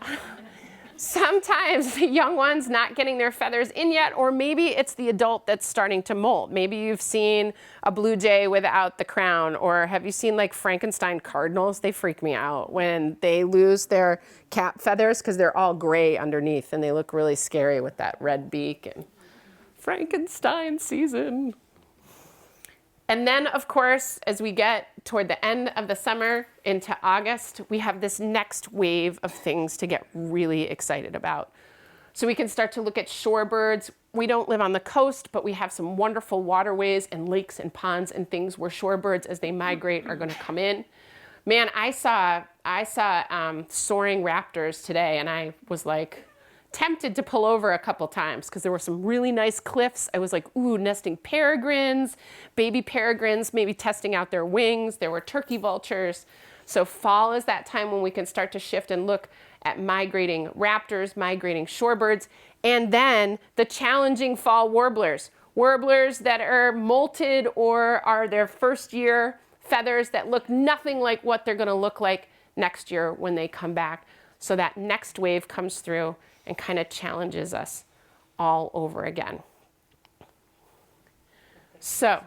sometimes the young one's not getting their feathers in yet, or maybe it's the adult that's starting to molt. Maybe you've seen a blue jay without the crown, or have you seen like Frankenstein cardinals? They freak me out when they lose their cap feathers because they're all gray underneath and they look really scary with that red beak. And Frankenstein season. And then, of course, as we get toward the end of the summer into August, we have this next wave of things to get really excited about. So we can start to look at shorebirds. We don't live on the coast, but we have some wonderful waterways and lakes and ponds and things where shorebirds, as they migrate, are going to come in. Man, I saw soaring raptors today, and I was like, tempted to pull over a couple times because there were some really nice cliffs. I was like, ooh, nesting peregrines, baby peregrines, maybe testing out their wings. There were turkey vultures. So fall is that time when we can start to shift and look at migrating raptors, migrating shorebirds, and then the challenging fall warblers. Warblers that are molted or are their first year feathers that look nothing like what they're going to look like next year when they come back. So that next wave comes through and kind of challenges us all over again. So,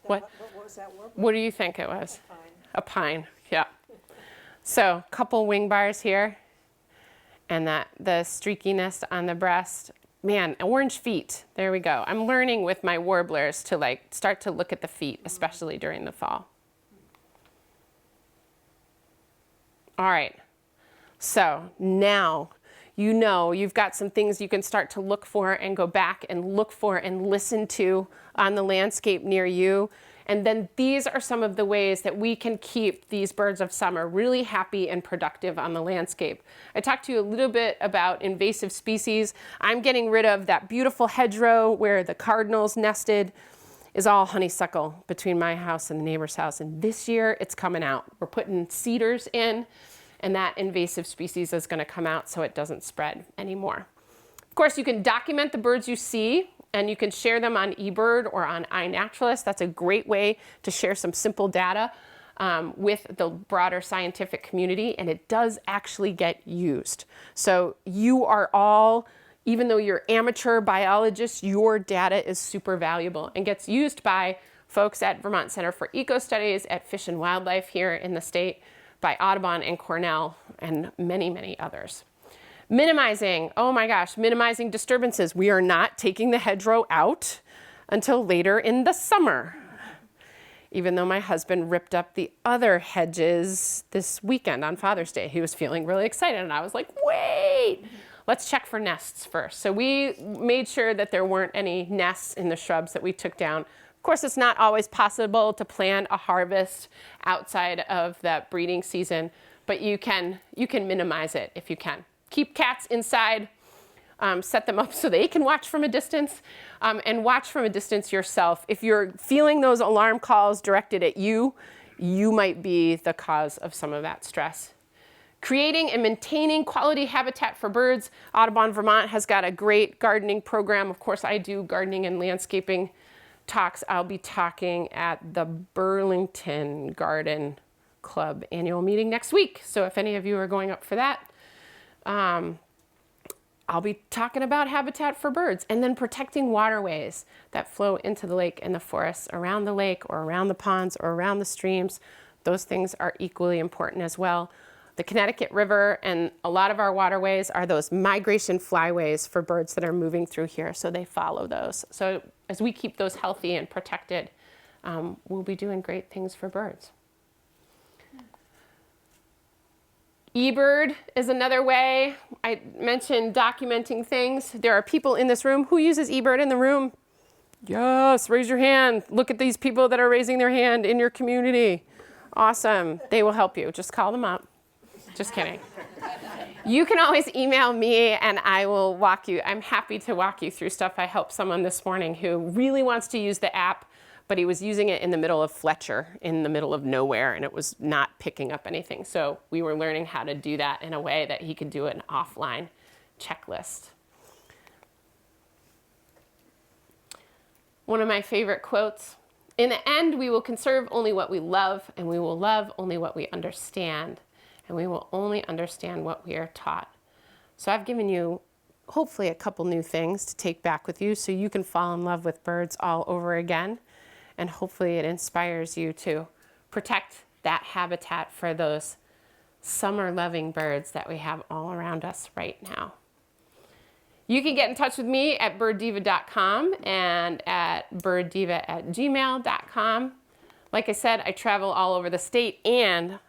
what was that warbler? what do you think it was? Pine. A pine, yeah. So, a couple wing bars here, and the streakiness on the breast. Man, orange feet. There we go. I'm learning with my warblers to like start to look at the feet, especially during the fall. All right. So now you know you've got some things you can start to look for and go back and look for and listen to on the landscape near you. And then these are some of the ways that we can keep these birds of summer really happy and productive on the landscape. I talked to you a little bit about invasive species. I'm getting rid of that beautiful hedgerow where the cardinals nested. Is all honeysuckle between my house and the neighbor's house. And this year it's coming out. We're putting cedars in, and that invasive species is going to come out so it doesn't spread anymore. Of course, you can document the birds you see, and you can share them on eBird or on iNaturalist. That's a great way to share some simple data with the broader scientific community, and it does actually get used. So you are all, even though you're amateur biologists, your data is super valuable and gets used by folks at Vermont Center for Eco Studies, at Fish and Wildlife here in the state, by Audubon and Cornell, and many, many others. Minimizing, oh my gosh, minimizing disturbances. We are not taking the hedgerow out until later in the summer, even though my husband ripped up the other hedges this weekend on Father's Day. He was feeling really excited, and I was like, wait, let's check for nests first. So we made sure that there weren't any nests in the shrubs that we took down. Of course, it's not always possible to plan a harvest outside of that breeding season, but you can minimize it if you can. Keep cats inside, set them up so they can watch from a distance, and watch from a distance yourself. If you're feeling those alarm calls directed at you, you might be the cause of some of that stress. Creating and maintaining quality habitat for birds. Audubon Vermont has got a great gardening program. Of course, I do gardening and landscaping talks. I'll be talking at the Burlington Garden Club annual meeting next week. So if any of you are going up for that, I'll be talking about habitat for birds, and then protecting waterways that flow into the lake and the forests around the lake or around the ponds or around the streams. Those things are equally important as well. The Connecticut River and a lot of our waterways are those migration flyways for birds that are moving through here, so they follow those. So as we keep those healthy and protected, we'll be doing great things for birds. eBird is another way. I mentioned documenting things. There are people in this room who uses eBird in the room. Yes, raise your hand. Look at these people that are raising their hand in your community. Awesome. They will help you. Just call them up. Just kidding. You can always email me and I will walk you. I'm happy to walk you through stuff. I helped someone this morning who really wants to use the app, but he was using it in the middle of Fletcher, in the middle of nowhere, and it was not picking up anything. So we were learning how to do that in a way that he could do an offline checklist. One of my favorite quotes, in the end, we will conserve only what we love, and we will love only what we understand, and we will only understand what we are taught. So I've given you, hopefully, a couple new things to take back with you so you can fall in love with birds all over again, and hopefully it inspires you to protect that habitat for those summer-loving birds that we have all around us right now. You can get in touch with me at birddiva.com and at birddiva@gmail.com. Like I said, I travel all over the state, and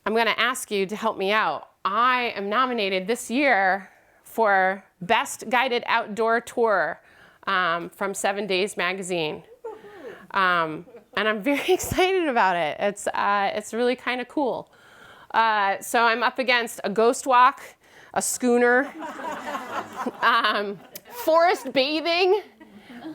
I'm going to ask you to help me out. I am nominated this year for Best Guided Outdoor Tour from 7 Days Magazine. And I'm very excited about it. It's really kind of cool. So I'm up against a ghost walk, a schooner, forest bathing,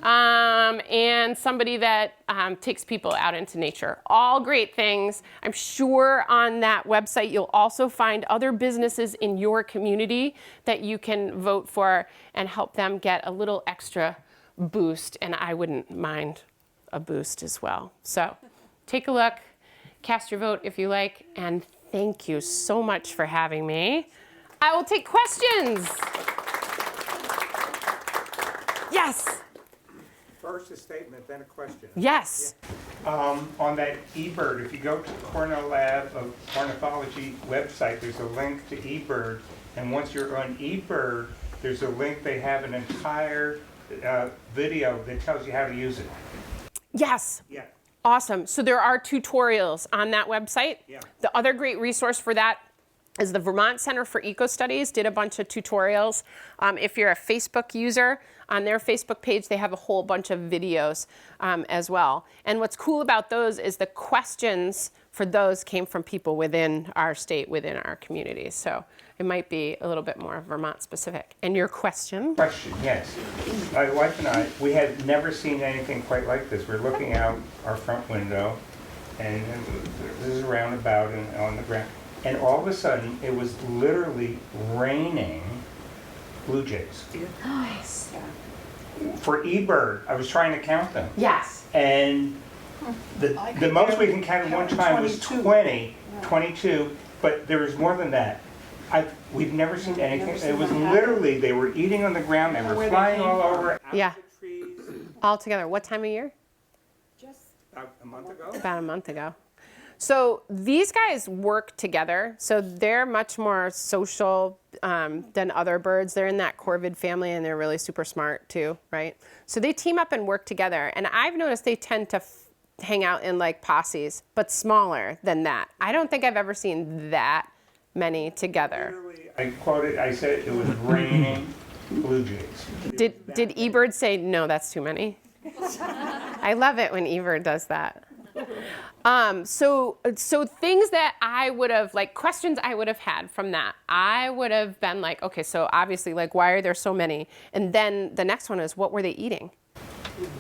and somebody that takes people out into nature. All great things. I'm sure on that website you'll also find other businesses in your community that you can vote for and help them get a little extra boost, and I wouldn't mind a boost as well. So take a look, cast your vote if you like, and thank you so much for having me. I will take questions. Yes. First a statement, then a question. Yes. On that eBird, if you go to the Cornell Lab of Ornithology website, there's a link to eBird. And once you're on eBird, there's a link, they have an entire video that tells you how to use it. Yes. Yeah. Awesome. So there are tutorials on that website. Yeah. The other great resource for that is the Vermont Center for Eco Studies did a bunch of tutorials. If you're a Facebook user, on their Facebook page, they have a whole bunch of videos as well. And what's cool about those is the questions for those came from people within our state, within our communities. So it might be a little bit more Vermont specific. And your question? Question, yes. My wife and I, we had never seen anything quite like this. We're looking out our front window, and there's a roundabout and on the ground. And all of a sudden, it was literally raining blue jays. Nice. For eBird, I was trying to count them. Yes. And the most we can count at one time was 22, but there was more than that. We've never seen anything. It was literally, they were eating on the ground, they were flying all over, out Yeah. of the trees. All together. What time of year? About a month ago? About a month ago. So these guys work together. So they're much more social than other birds. They're in that corvid family, and they're really super smart too, right? So they team up and work together. And I've noticed they tend to hang out in like posses, but smaller than that. I don't think I've ever seen that many together. Literally, I said it was raining blue jays. Did eBird say, no, that's too many? I love it when eBird does that. So things that I would have, like questions I would have had from that, I would have been like, okay, so obviously, like, why are there so many? And then the next one is, what were they eating?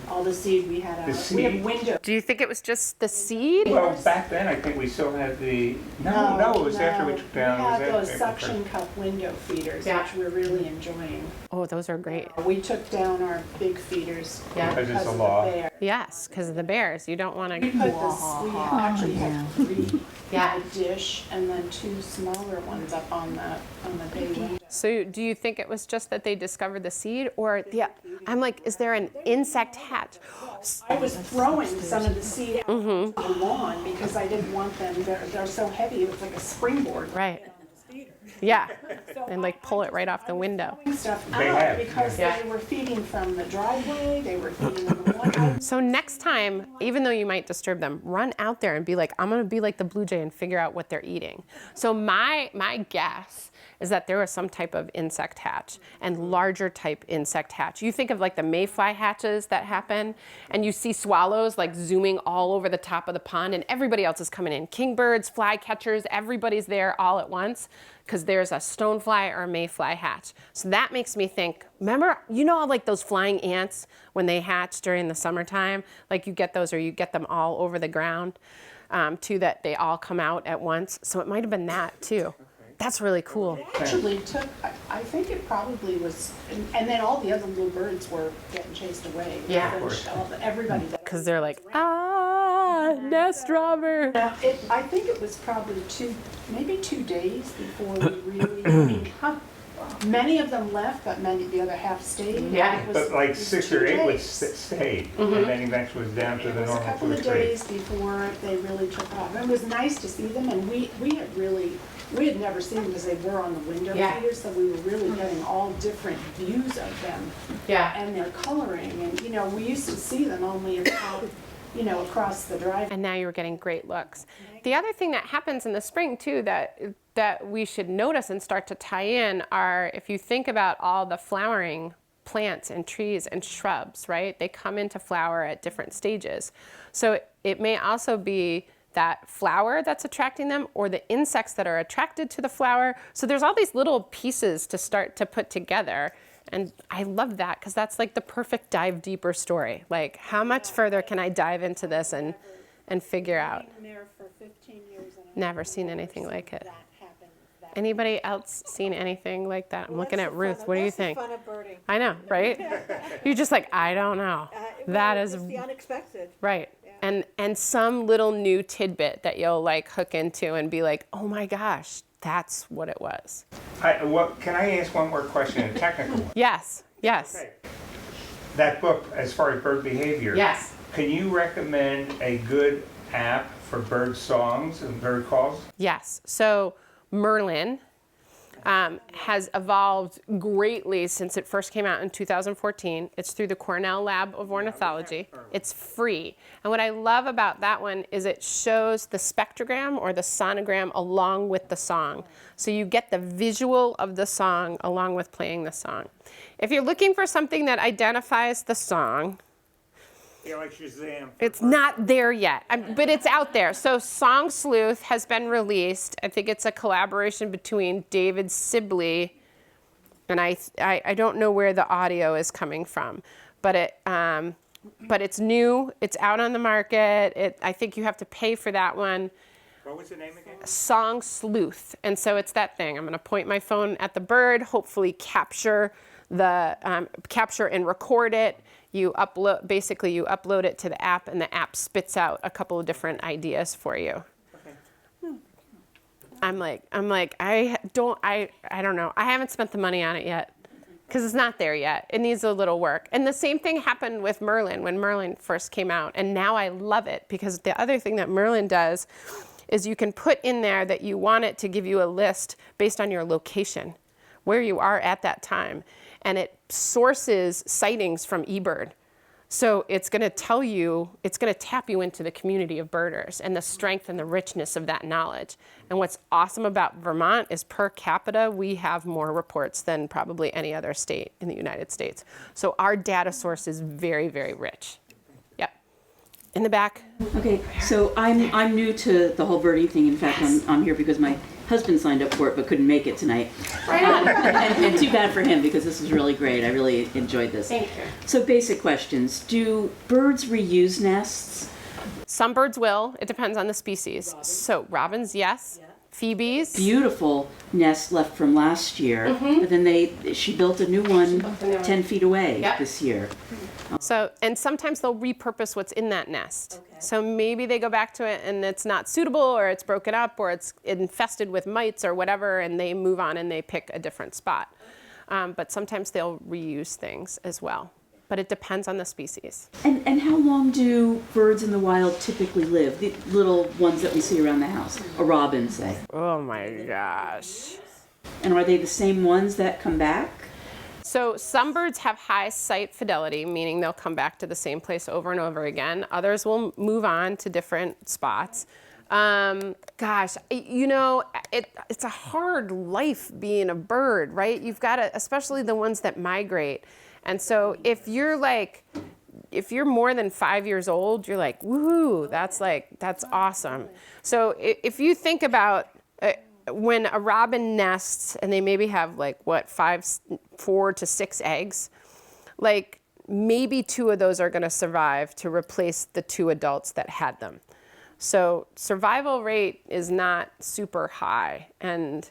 All the seed we had out. We have window. Do you think it was just the seed? Well, back then, I think we still had the, no, it was after we took down. We it was had those after- suction cup window feeders, Yeah. which we're really enjoying. Oh, those are great. We took down our big feeders Yeah. Because it's a of law. the bear. Yes, because of the bears. You don't want We to. put this, we actually had 3 Yeah. in a dish and then 2 smaller ones up on the bay window. So do you think it was just that they discovered the seed, or I'm like, is there an insect hatch? I was throwing some of the seed out on the lawn because I didn't want them, they're so heavy, it was like a springboard. Right. Yeah. So and like pull it right off the window. Throwing stuff They out have, because yeah. they were feeding from the driveway, they were feeding in the one. So next time, even though you might disturb them, run out there and be like, I'm gonna be like the blue jay and figure out what they're eating. So my guess is that there was some type of insect hatch and larger type insect hatch. You think of like the mayfly hatches that happen, and you see swallows like zooming all over the top of the pond, and everybody else is coming in. Kingbirds, flycatchers, everybody's there all at once because there's a stonefly or a mayfly hatch. So that makes me think, remember, you know, like those flying ants when they hatch during the summertime, like you get those or you get them all over the ground too, that they all come out at once. So it might have been that too. That's really cool. It actually took, I think it probably was, and then all the other little birds were getting chased away. Yeah. Finished, everybody. Because they're like, nest robber. I think it was probably maybe 2 days before we really, I mean, many of them left, but the other half stayed. Yeah. It was- But like it was 6 2 or 8 would days. stay, Mm-hmm. and then eventually was down to It the was a normal couple 2 or of 3. days before they really took off. It was nice to see them, and we had never seen them because they were on the window Yeah. feeders, so we were really getting all different views of them Yeah. and their coloring. And, we used to see them only about, across the drive. And now you're getting great looks. The other thing that happens in the spring too that we should notice and start to tie in are, if you think about all the flowering plants and trees and shrubs, right? They come into flower at different stages. So it may also be that flower that's attracting them, or the insects that are attracted to the flower. So there's all these little pieces to start to put together. And I love that because that's like the perfect dive deeper story. Like, how much further can I dive into this and figure out? I've been there for 15 years and I've Never seen anything like it. that happen. Anybody else seen anything like that? I'm looking at Ruth. What do you think? That's the fun of birding. I know, right? You're just like, I don't know. That is It's the unexpected. right. And some little new tidbit that you'll like hook into and be like, oh my gosh, that's what it was. Can I ask one more question, a technical one? Yes, yes. Okay. That book, as far as bird behavior. Yes. Can you recommend a good app for bird songs and bird calls? Yes. So Merlin has evolved greatly since it first came out in 2014. It's through the Cornell Lab of Ornithology. It's free. And what I love about that one is it shows the spectrogram or the sonogram along with the song. So you get the visual of the song along with playing the song. If you're looking for something that identifies the song, Yeah, like Shazam. it's not there yet, but it's out there. So Song Sleuth has been released. I think it's a collaboration between David Sibley, and I don't know where the audio is coming from, but it's new. It's out on the market. I think you have to pay for that one. What was the name again? Song Sleuth, and so it's that thing. I'm going to point my phone at the bird, hopefully capture and record it. You upload it to the app, and the app spits out a couple of different ideas for you. Okay. I'm like, I don't know. I haven't spent the money on it yet because it's not there yet. It needs a little work. And the same thing happened with Merlin when Merlin first came out, and now I love it because the other thing that Merlin does is you can put in there that you want it to give you a list based on your location, where you are at that time. And it sources sightings from eBird. So it's going to tell you, it's going to tap you into the community of birders and the strength and the richness of that knowledge. And what's awesome about Vermont is per capita, we have more reports than probably any other state in the United States. So our data source is very, very rich. Yep. In the back. Okay, so I'm new to the whole birding thing. In fact, I'm here because my husband signed up for it but couldn't make it tonight. Right on. And too bad for him because this is really great. I really enjoyed this. Thank you. So basic questions. Do birds reuse nests? Some birds will. It depends on the species. So robins, yes. Phoebes. Beautiful nest left from last year, but then she built a new one 10 feet away Yep. this year. So, and sometimes they'll repurpose what's in that nest. Okay. So maybe they go back to it and it's not suitable, or it's broken up, or it's infested with mites or whatever, and they move on and they pick a different spot. But sometimes they'll reuse things as well. But it depends on the species. And how long do birds in the wild typically live? The little ones that we see around the house, a robin, say. Oh my gosh. And are they the same ones that come back? So some birds have high site fidelity, meaning they'll come back to the same place over and over again. Others will move on to different spots. Gosh, you know, it's a hard life being a bird, right? You've got to, especially the ones that migrate. And so if you're more than 5 years old, you're like, woohoo, that's awesome. So if you think about when a robin nests and they maybe have like what, 4 to 6 eggs, like maybe 2 of those are going to survive to replace the 2 adults that had them. So survival rate is not super high. And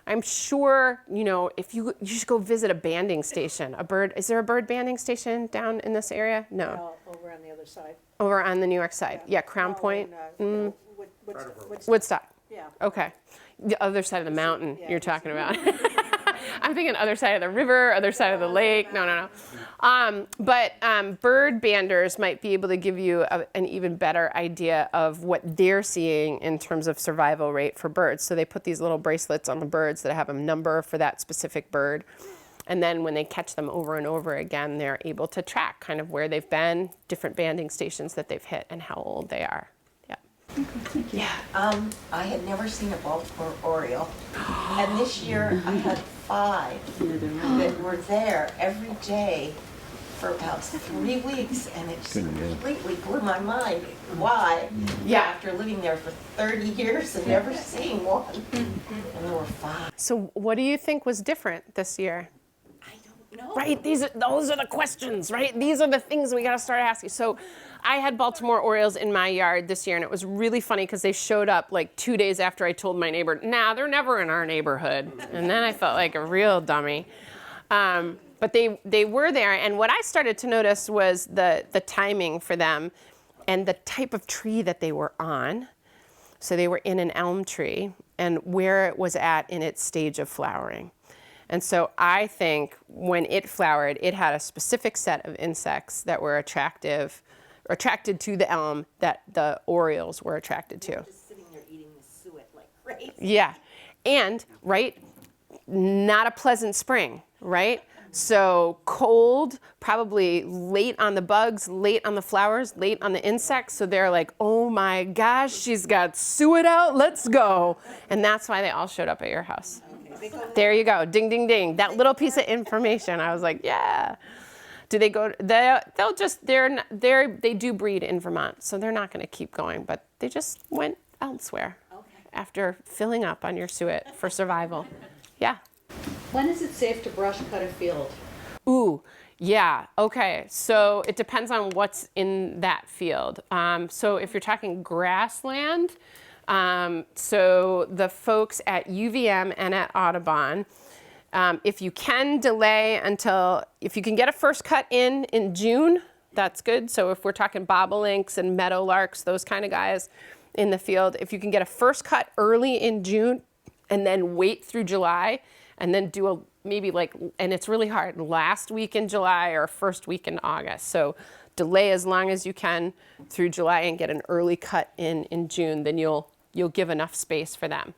I'm sure, you know, if you should go visit a banding station, is there a bird banding station down in this area? No. Over on the other side. Over on the New York side. Yeah, Crown Point. Woodstock. Yeah. Okay. The other side of the mountain Yeah, you're talking about. I'm thinking other side of the river, other side of the lake. No. But bird banders might be able to give you an even better idea of what they're seeing in terms of survival rate for birds. So they put these little bracelets on the birds that have a number for that specific bird. And then when they catch them over and over again, they're able to track kind of where they've been, different banding stations that they've hit, and how old they are. Yeah, I had never seen a Baltimore Oriole, and this year I had 5 that were there every day for about 3 weeks, and it just completely blew my mind. Why? Yeah. After living there for 30 years and never seeing one, and there were 5. So what do you think was different this year? I don't know. Right, those are the questions, right? These are the things we got to start asking. So I had Baltimore Orioles in my yard this year, and it was really funny because they showed up like 2 days after I told my neighbor, nah, they're never in our neighborhood. And then I felt like a real dummy. But they were there, and what I started to notice was the timing for them and the type of tree that they were on. So they were in an elm tree, and where it was at in its stage of flowering. And so I think when it flowered, it had a specific set of insects that were attracted to the elm that the orioles were attracted to. Just sitting there eating the suet like crazy. Yeah, and right, not a pleasant spring, right? So cold, probably late on the bugs, late on the flowers, late on the insects. So they're like, oh my gosh, she's got suet out, let's go. And that's why they all showed up at your house. There you go, ding, ding, ding. That little piece of information, I was like, yeah. Do they go? They do breed in Vermont, so they're not going to keep going. But they just went elsewhere after filling up on your suet for survival. Yeah. When is it safe to brush cut a field? Ooh, yeah. Okay. So it depends on what's in that field. So if you're talking grassland, so the folks at UVM and at Audubon. If you can delay if you can get a first cut in June, that's good. So if we're talking bobolinks and meadowlarks, those kind of guys in the field, if you can get a first cut early in June and then wait through July and then do and it's really hard, last week in July or first week in August. So delay as long as you can through July and get an early cut in June, then you'll give enough space for them.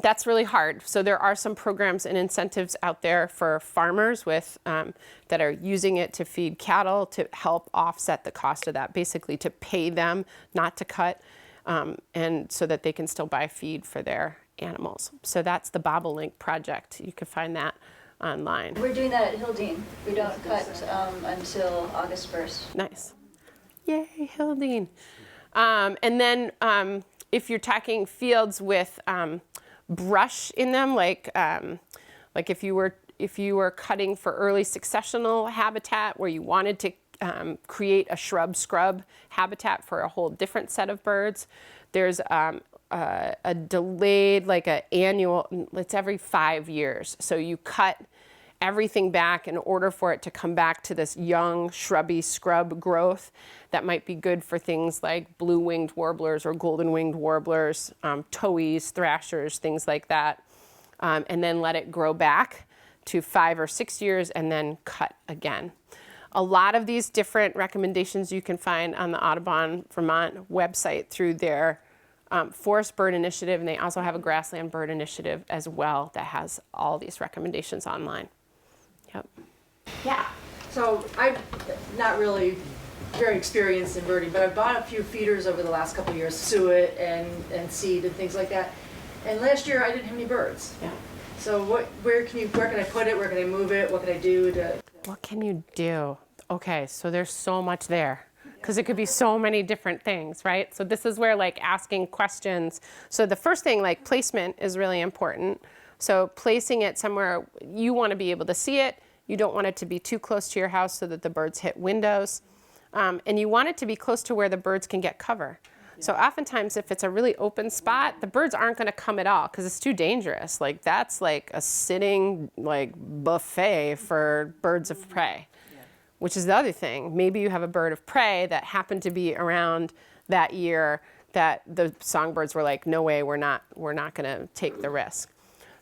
That's really hard. So there are some programs and incentives out there for farmers that are using it to feed cattle to help offset the cost of that, basically to pay them not to cut, and so that they can still buy feed for their animals. So that's the Bobolink project. You can find that online. We're doing that at Hildene. We don't cut until August 1st. Nice. Yay, Hildene. And then if you're talking fields with brush in them, like if you were cutting for early successional habitat where you wanted to create a shrub scrub habitat for a whole different set of birds, there's a delayed, like an annual, it's every 5 years. So you cut everything back in order for it to come back to this young shrubby scrub growth that might be good for things like blue-winged warblers or golden-winged warblers, towhees, thrashers, things like that, and then let it grow back to 5 or 6 years and then cut again. A lot of these different recommendations you can find on the Audubon Vermont website through their forest bird initiative, and they also have a grassland bird initiative as well that has all these recommendations online. Yep. Yeah. So I'm not really very experienced in birding, but I've bought a few feeders over the last couple of years, suet and seed and things like that. And last year I didn't have any birds. Yeah. So where can I put it? Where can I move it? What can I do to? What can you do? Okay, so there's so much there because it could be so many different things, right? So this is where like asking questions. So the first thing, like placement is really important. So placing it somewhere you want to be able to see it. You don't want it to be too close to your house so that the birds hit windows. And you want it to be close to where the birds can get cover. So oftentimes if it's a really open spot, the birds aren't going to come at all because it's too dangerous. Like that's like a sitting like buffet for birds of prey, which is the other thing. Maybe you have a bird of prey that happened to be around that year that the songbirds were like, no way, we're not going to take the risk.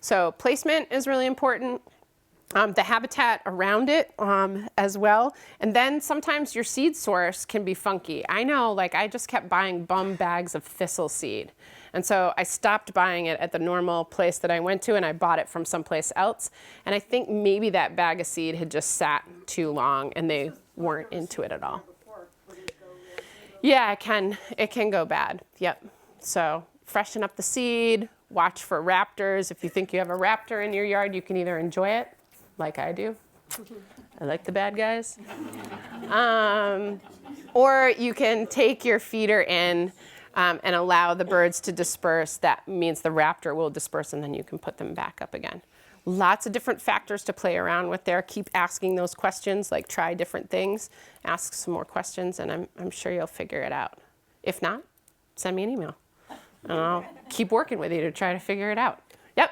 So placement is really important. The habitat around it as well. And then sometimes your seed source can be funky. I know, like I just kept buying bum bags of thistle seed. And so I stopped buying it at the normal place that I went to and I bought it from someplace else. And I think maybe that bag of seed had just sat too long and they weren't into it at all. Yeah, it can go bad. Yep. So freshen up the seed, watch for raptors. If you think you have a raptor in your yard, you can either enjoy it like I do. I like the bad guys. Or you can take your feeder in and allow the birds to disperse. That means the raptor will disperse and then you can put them back up again. Lots of different factors to play around with there. Keep asking those questions, like try different things, ask some more questions, and I'm sure you'll figure it out. If not, send me an email and I'll keep working with you to try to figure it out. Yep.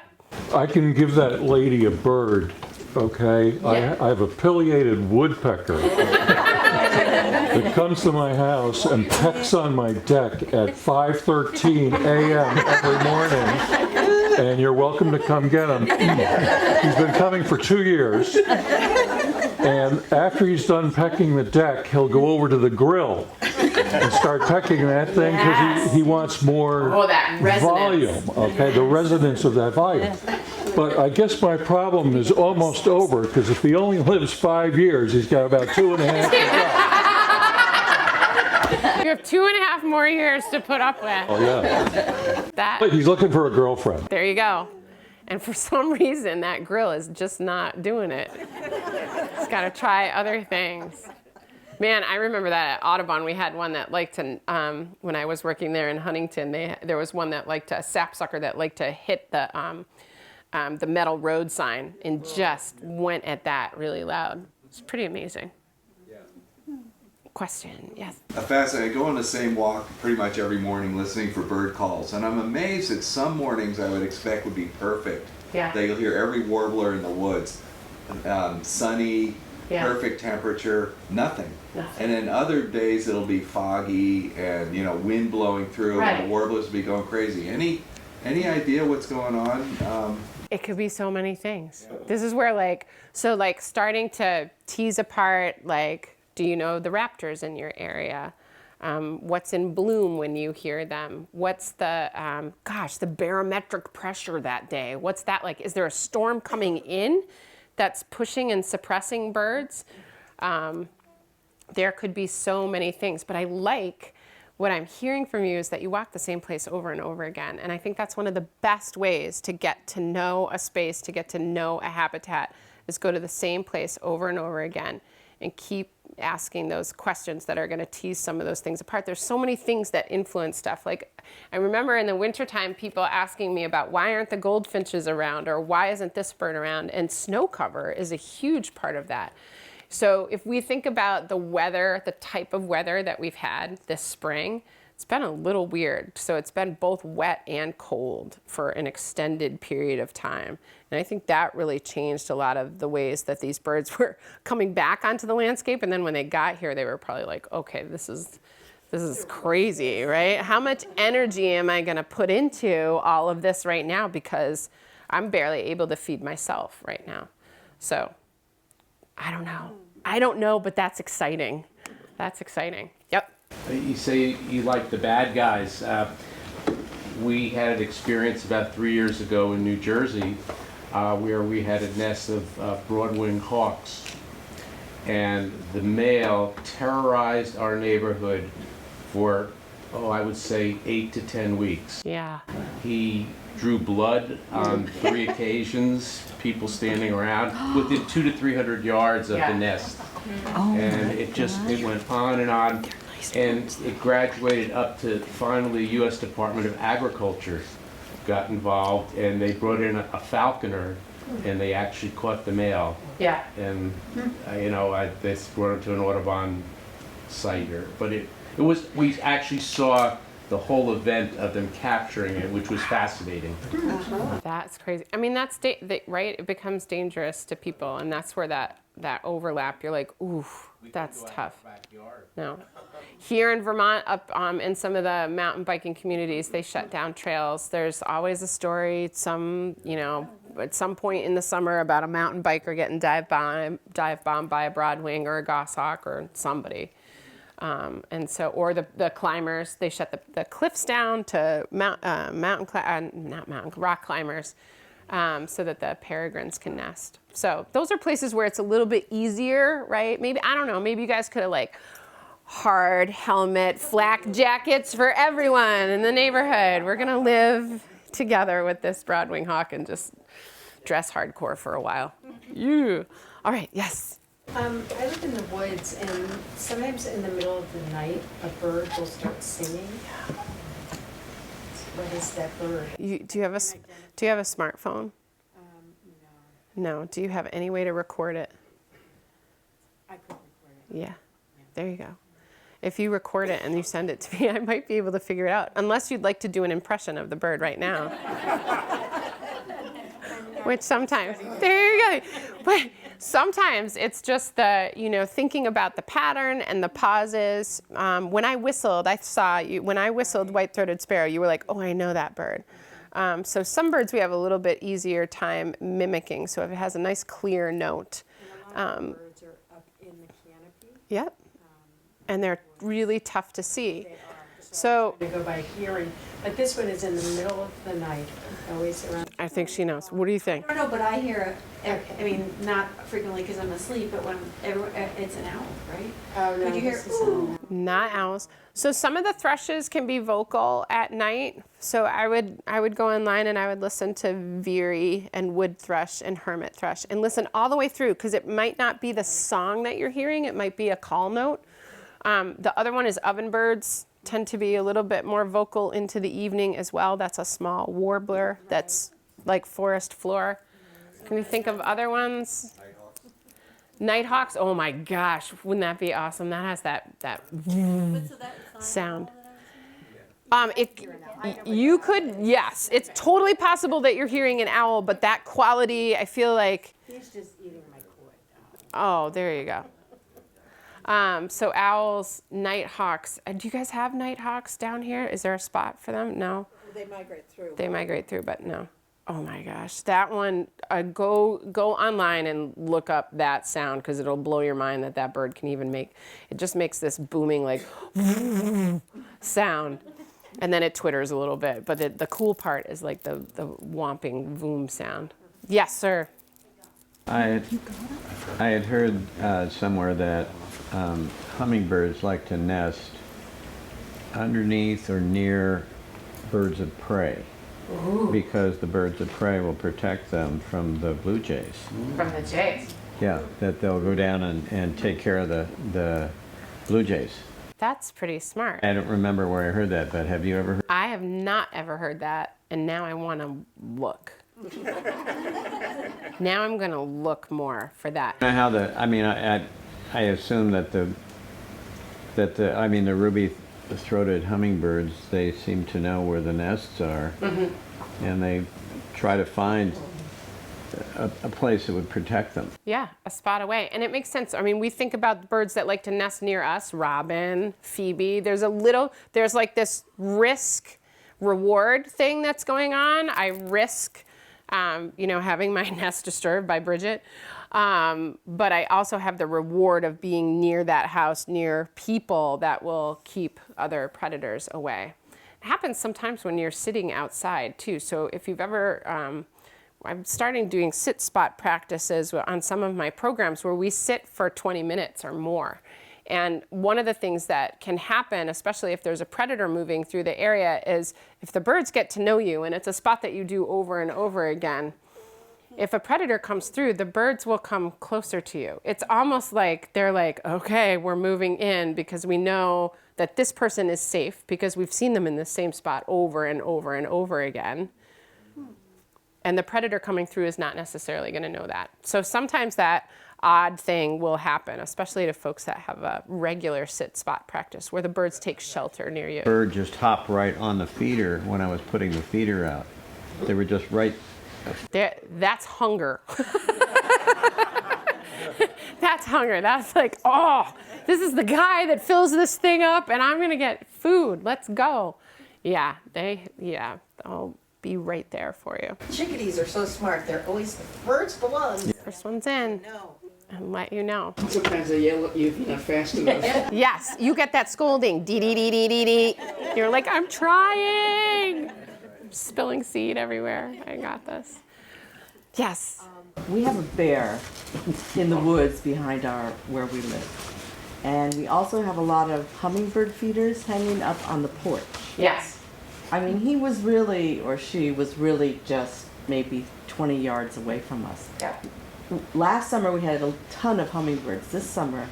I can give that lady a bird, okay? Yeah. I have a pileated woodpecker that comes to my house and pecks on my deck at 5:13 a.m. every morning, and you're welcome to come get him. He's been coming for 2 years, and after he's done pecking the deck, he'll go over to the grill and start pecking that thing because he wants more volume, okay? The resonance of that volume. But I guess my problem is almost over because if he only lives 5 years, he's got about 2.5 to go. You have 2.5 more years to put up with. Oh, yeah. That. He's looking for a girlfriend. There you go. And for some reason, that grill is just not doing it. He's got to try other things. Man, I remember that at Audubon, we had one that liked to, when I was working there in Huntington, there was one that liked a sapsucker that liked to hit the metal road sign and just went at that really loud. It's pretty amazing. Question, yes. I go on the same walk pretty much every morning listening for bird calls, and I'm amazed that some mornings I would expect would be perfect. Yeah. That you'll hear every warbler in the woods, sunny, perfect temperature, nothing. And then other days it'll be foggy and wind blowing through, and the warblers will be going crazy. Any idea what's going on? It could be so many things. This is where starting to tease apart, do you know the raptors in your area? What's in bloom when you hear them? What's the barometric pressure that day? What's that like? Is there a storm coming in that's pushing and suppressing birds? There could be so many things, but what I'm hearing from you is that you walk the same place over and over again. And I think that's one of the best ways to get to know a space, to get to know a habitat, is go to the same place over and over again and keep asking those questions that are going to tease some of those things apart. There's so many things that influence stuff. I remember in the wintertime, people asking me about why aren't the goldfinches around, or why isn't this bird around? And snow cover is a huge part of that. So if we think about the weather, the type of weather that we've had this spring, it's been a little weird. So it's been both wet and cold for an extended period of time. And I think that really changed a lot of the ways that these birds were coming back onto the landscape. And then when they got here, they were probably like, okay, this is crazy, right? How much energy am I going to put into all of this right now? Because I'm barely able to feed myself right now. So I don't know, but that's exciting. That's exciting. Yep. You say you like the bad guys. We had an experience about 3 years ago in New Jersey where we had a nest of broad-winged hawks. And the male terrorized our neighborhood for, I would say 8 to 10 weeks. Yeah. He drew blood on 3 occasions, people standing around within 200 to 300 yards of the nest. And it went on, and it graduated up to finally U.S. Department of Agriculture got involved, and they brought in a falconer, and they actually caught the male. Yeah. And they brought him to an Audubon site here, but we actually saw the whole event of them capturing it, which was fascinating. That's crazy. I mean, right? It becomes dangerous to people, and that's where that overlap. You're like, ooh, that's tough. No. Here in Vermont, up in some of the mountain biking communities, they shut down trails. There's always a story, at some point in the summer, about a mountain biker getting dive bombed by a broadwing or a goshawk or somebody. Or the climbers, they shut the cliffs down to rock climbers, so that the peregrines can nest. So those are places where it's a little bit easier, right? Maybe, I don't know, maybe you guys could have hard helmet, flak jackets for everyone in the neighborhood. We're gonna live together with this broadwing hawk and just dress hardcore for a while. Yeah. All right, yes. I live in the woods, and sometimes in the middle of the night, a bird will start singing. What is that bird? Do you have a smartphone? No. Do you have any way to record it? I could record it. Yeah. There you go. If you record it and you send it to me, I might be able to figure it out. Unless you'd like to do an impression of the bird right now. Which sometimes, there you go. But sometimes it's just thinking about the pattern and the pauses. When I whistled, I saw you, when I whistled white-throated sparrow, you were like, oh, I know that bird. So some birds we have a little bit easier time mimicking. So if it has a nice clear note. And a lot of birds are up in the canopy. Yep. And they're really tough to see. They are. So to go by hearing, but this one is in the middle of the night, always around. I think she knows. What do you think? I don't know, but I hear it, I mean, not frequently because I'm asleep, but when it's an owl, right? Oh, no. Could you hear, ooh? Not owls. So some of the thrushes can be vocal at night. So I would go online and I would listen to veery and wood thrush and hermit thrush and listen all the way through, because it might not be the song that you're hearing. It might be a call note. The other one is ovenbirds. Tend to be a little bit more vocal into the evening as well. That's a small warbler that's like forest floor. Can you think of other ones? Nighthawks. Oh my gosh, wouldn't that be awesome? That has that sound. You could, yes, it's totally possible that you're hearing an owl, but that quality, I feel like. He's just eating my cord. Oh, there you go. So owls, nighthawks. Do you guys have nighthawks down here? Is there a spot for them? No? They migrate through. They migrate through, but no. Oh my gosh, that one, go online and look up that sound, because it'll blow your mind that bird can even make, it just makes this booming like sound. And then it twitters a little bit, but the cool part is like the whomping boom sound. Yes, sir. I had heard somewhere that hummingbirds like to nest underneath or near birds of prey. Ooh. Because the birds of prey will protect them from the blue jays. From the jays? Yeah, that they'll go down and take care of the blue jays. That's pretty smart. I don't remember where I heard that, but have you ever heard? I have not ever heard that, and now I want to look. Now I'm going to look more for that. How I assume that the ruby-throated hummingbirds, they seem to know where the nests are, mm-hmm. and they try to find a place that would protect them. Yeah, a spot away. And it makes sense. I mean, we think about birds that like to nest near us, robin, phoebe. There's like this risk reward thing that's going on. I risk, having my nest disturbed by Bridget. But I also have the reward of being near that house, near people that will keep other predators away. happens sometimes when you're sitting outside too. So if you've ever, I'm starting doing sit spot practices on some of my programs where we sit for 20 minutes or more. And one of the things that can happen, especially if there's a predator moving through the area, is if the birds get to know you and it's a spot that you do over and over again, if a predator comes through, the birds will come closer to you. It's almost like they're like, okay, we're moving in because we know that this person is safe because we've seen them in the same spot over and over and over again. And the predator coming through is not necessarily going to know that. So sometimes that odd thing will happen, especially to folks that have a regular sit spot practice where the birds take shelter near you. Bird just hopped right on the feeder when I was putting the feeder out. They were just right. That's hunger. That's hunger. That's like, oh, this is the guy that fills this thing up and I'm going to get food. Let's go. Yeah, they'll be right there for you. Chickadees are so smart. They're always the first ones. First one's in. No. And let you know. Sometimes they yell at you if you're not fast enough. Yes, you get that scolding. Dee dee dee dee dee dee. You're like, I'm trying. I'm spilling seed everywhere. I got this. Yes. We have a bear in the woods behind where we live. And we also have a lot of hummingbird feeders hanging up on the porch. Yes. I mean, he was really, or she was really just maybe 20 yards away from us. Yeah. Last summer we had a ton of hummingbirds. This summer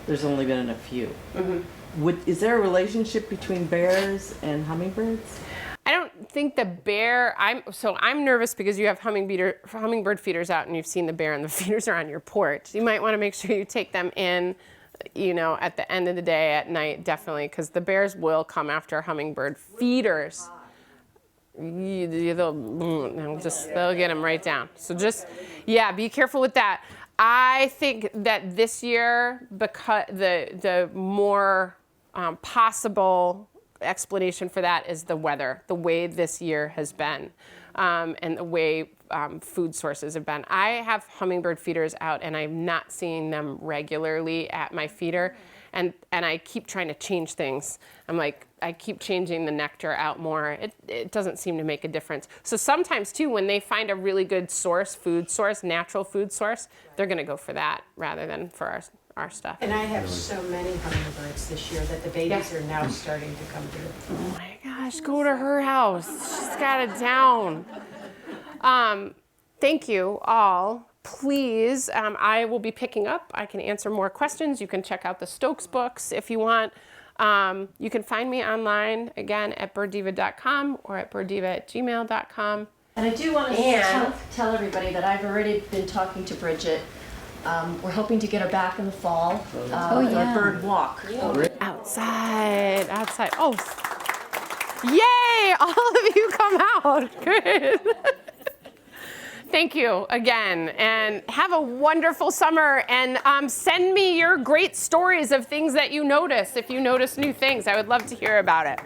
there's only been a few. Mm-hmm. Is there a relationship between bears and hummingbirds? I don't think the bear, I'm nervous because you have hummingbird feeders out and you've seen the bear and the feeders are on your porch. You might want to make sure you take them in, at the end of the day at night, definitely, because the bears will come after hummingbird feeders. They'll get them right down. So be careful with that. I think that this year, because the more possible explanation for that is the weather, the way this year has been, and the way food sources have been. I have hummingbird feeders out and I'm not seeing them regularly at my feeder, and I keep trying to change things. I keep changing the nectar out more. It doesn't seem to make a difference. So sometimes too, when they find a really good food source, natural food source, they're gonna go for that rather than for our stuff. And I have so many hummingbirds this year that the babies are now starting to come through. Oh my gosh, go to her house. She's got it down. Thank you all. Please, I will be picking up. I can answer more questions. You can check out the Stokes books if you want. You can find me online, again, at birddiva.com or at birddiva@gmail.com. And I do want to tell everybody that I've already been talking to Bridget. We're hoping to get her back in the fall with our bird walk. Outside. Oh, yay! All of you come out. Good. Thank you again, and have a wonderful summer. And send me your great stories of things that you notice. If you notice new things, I would love to hear about it.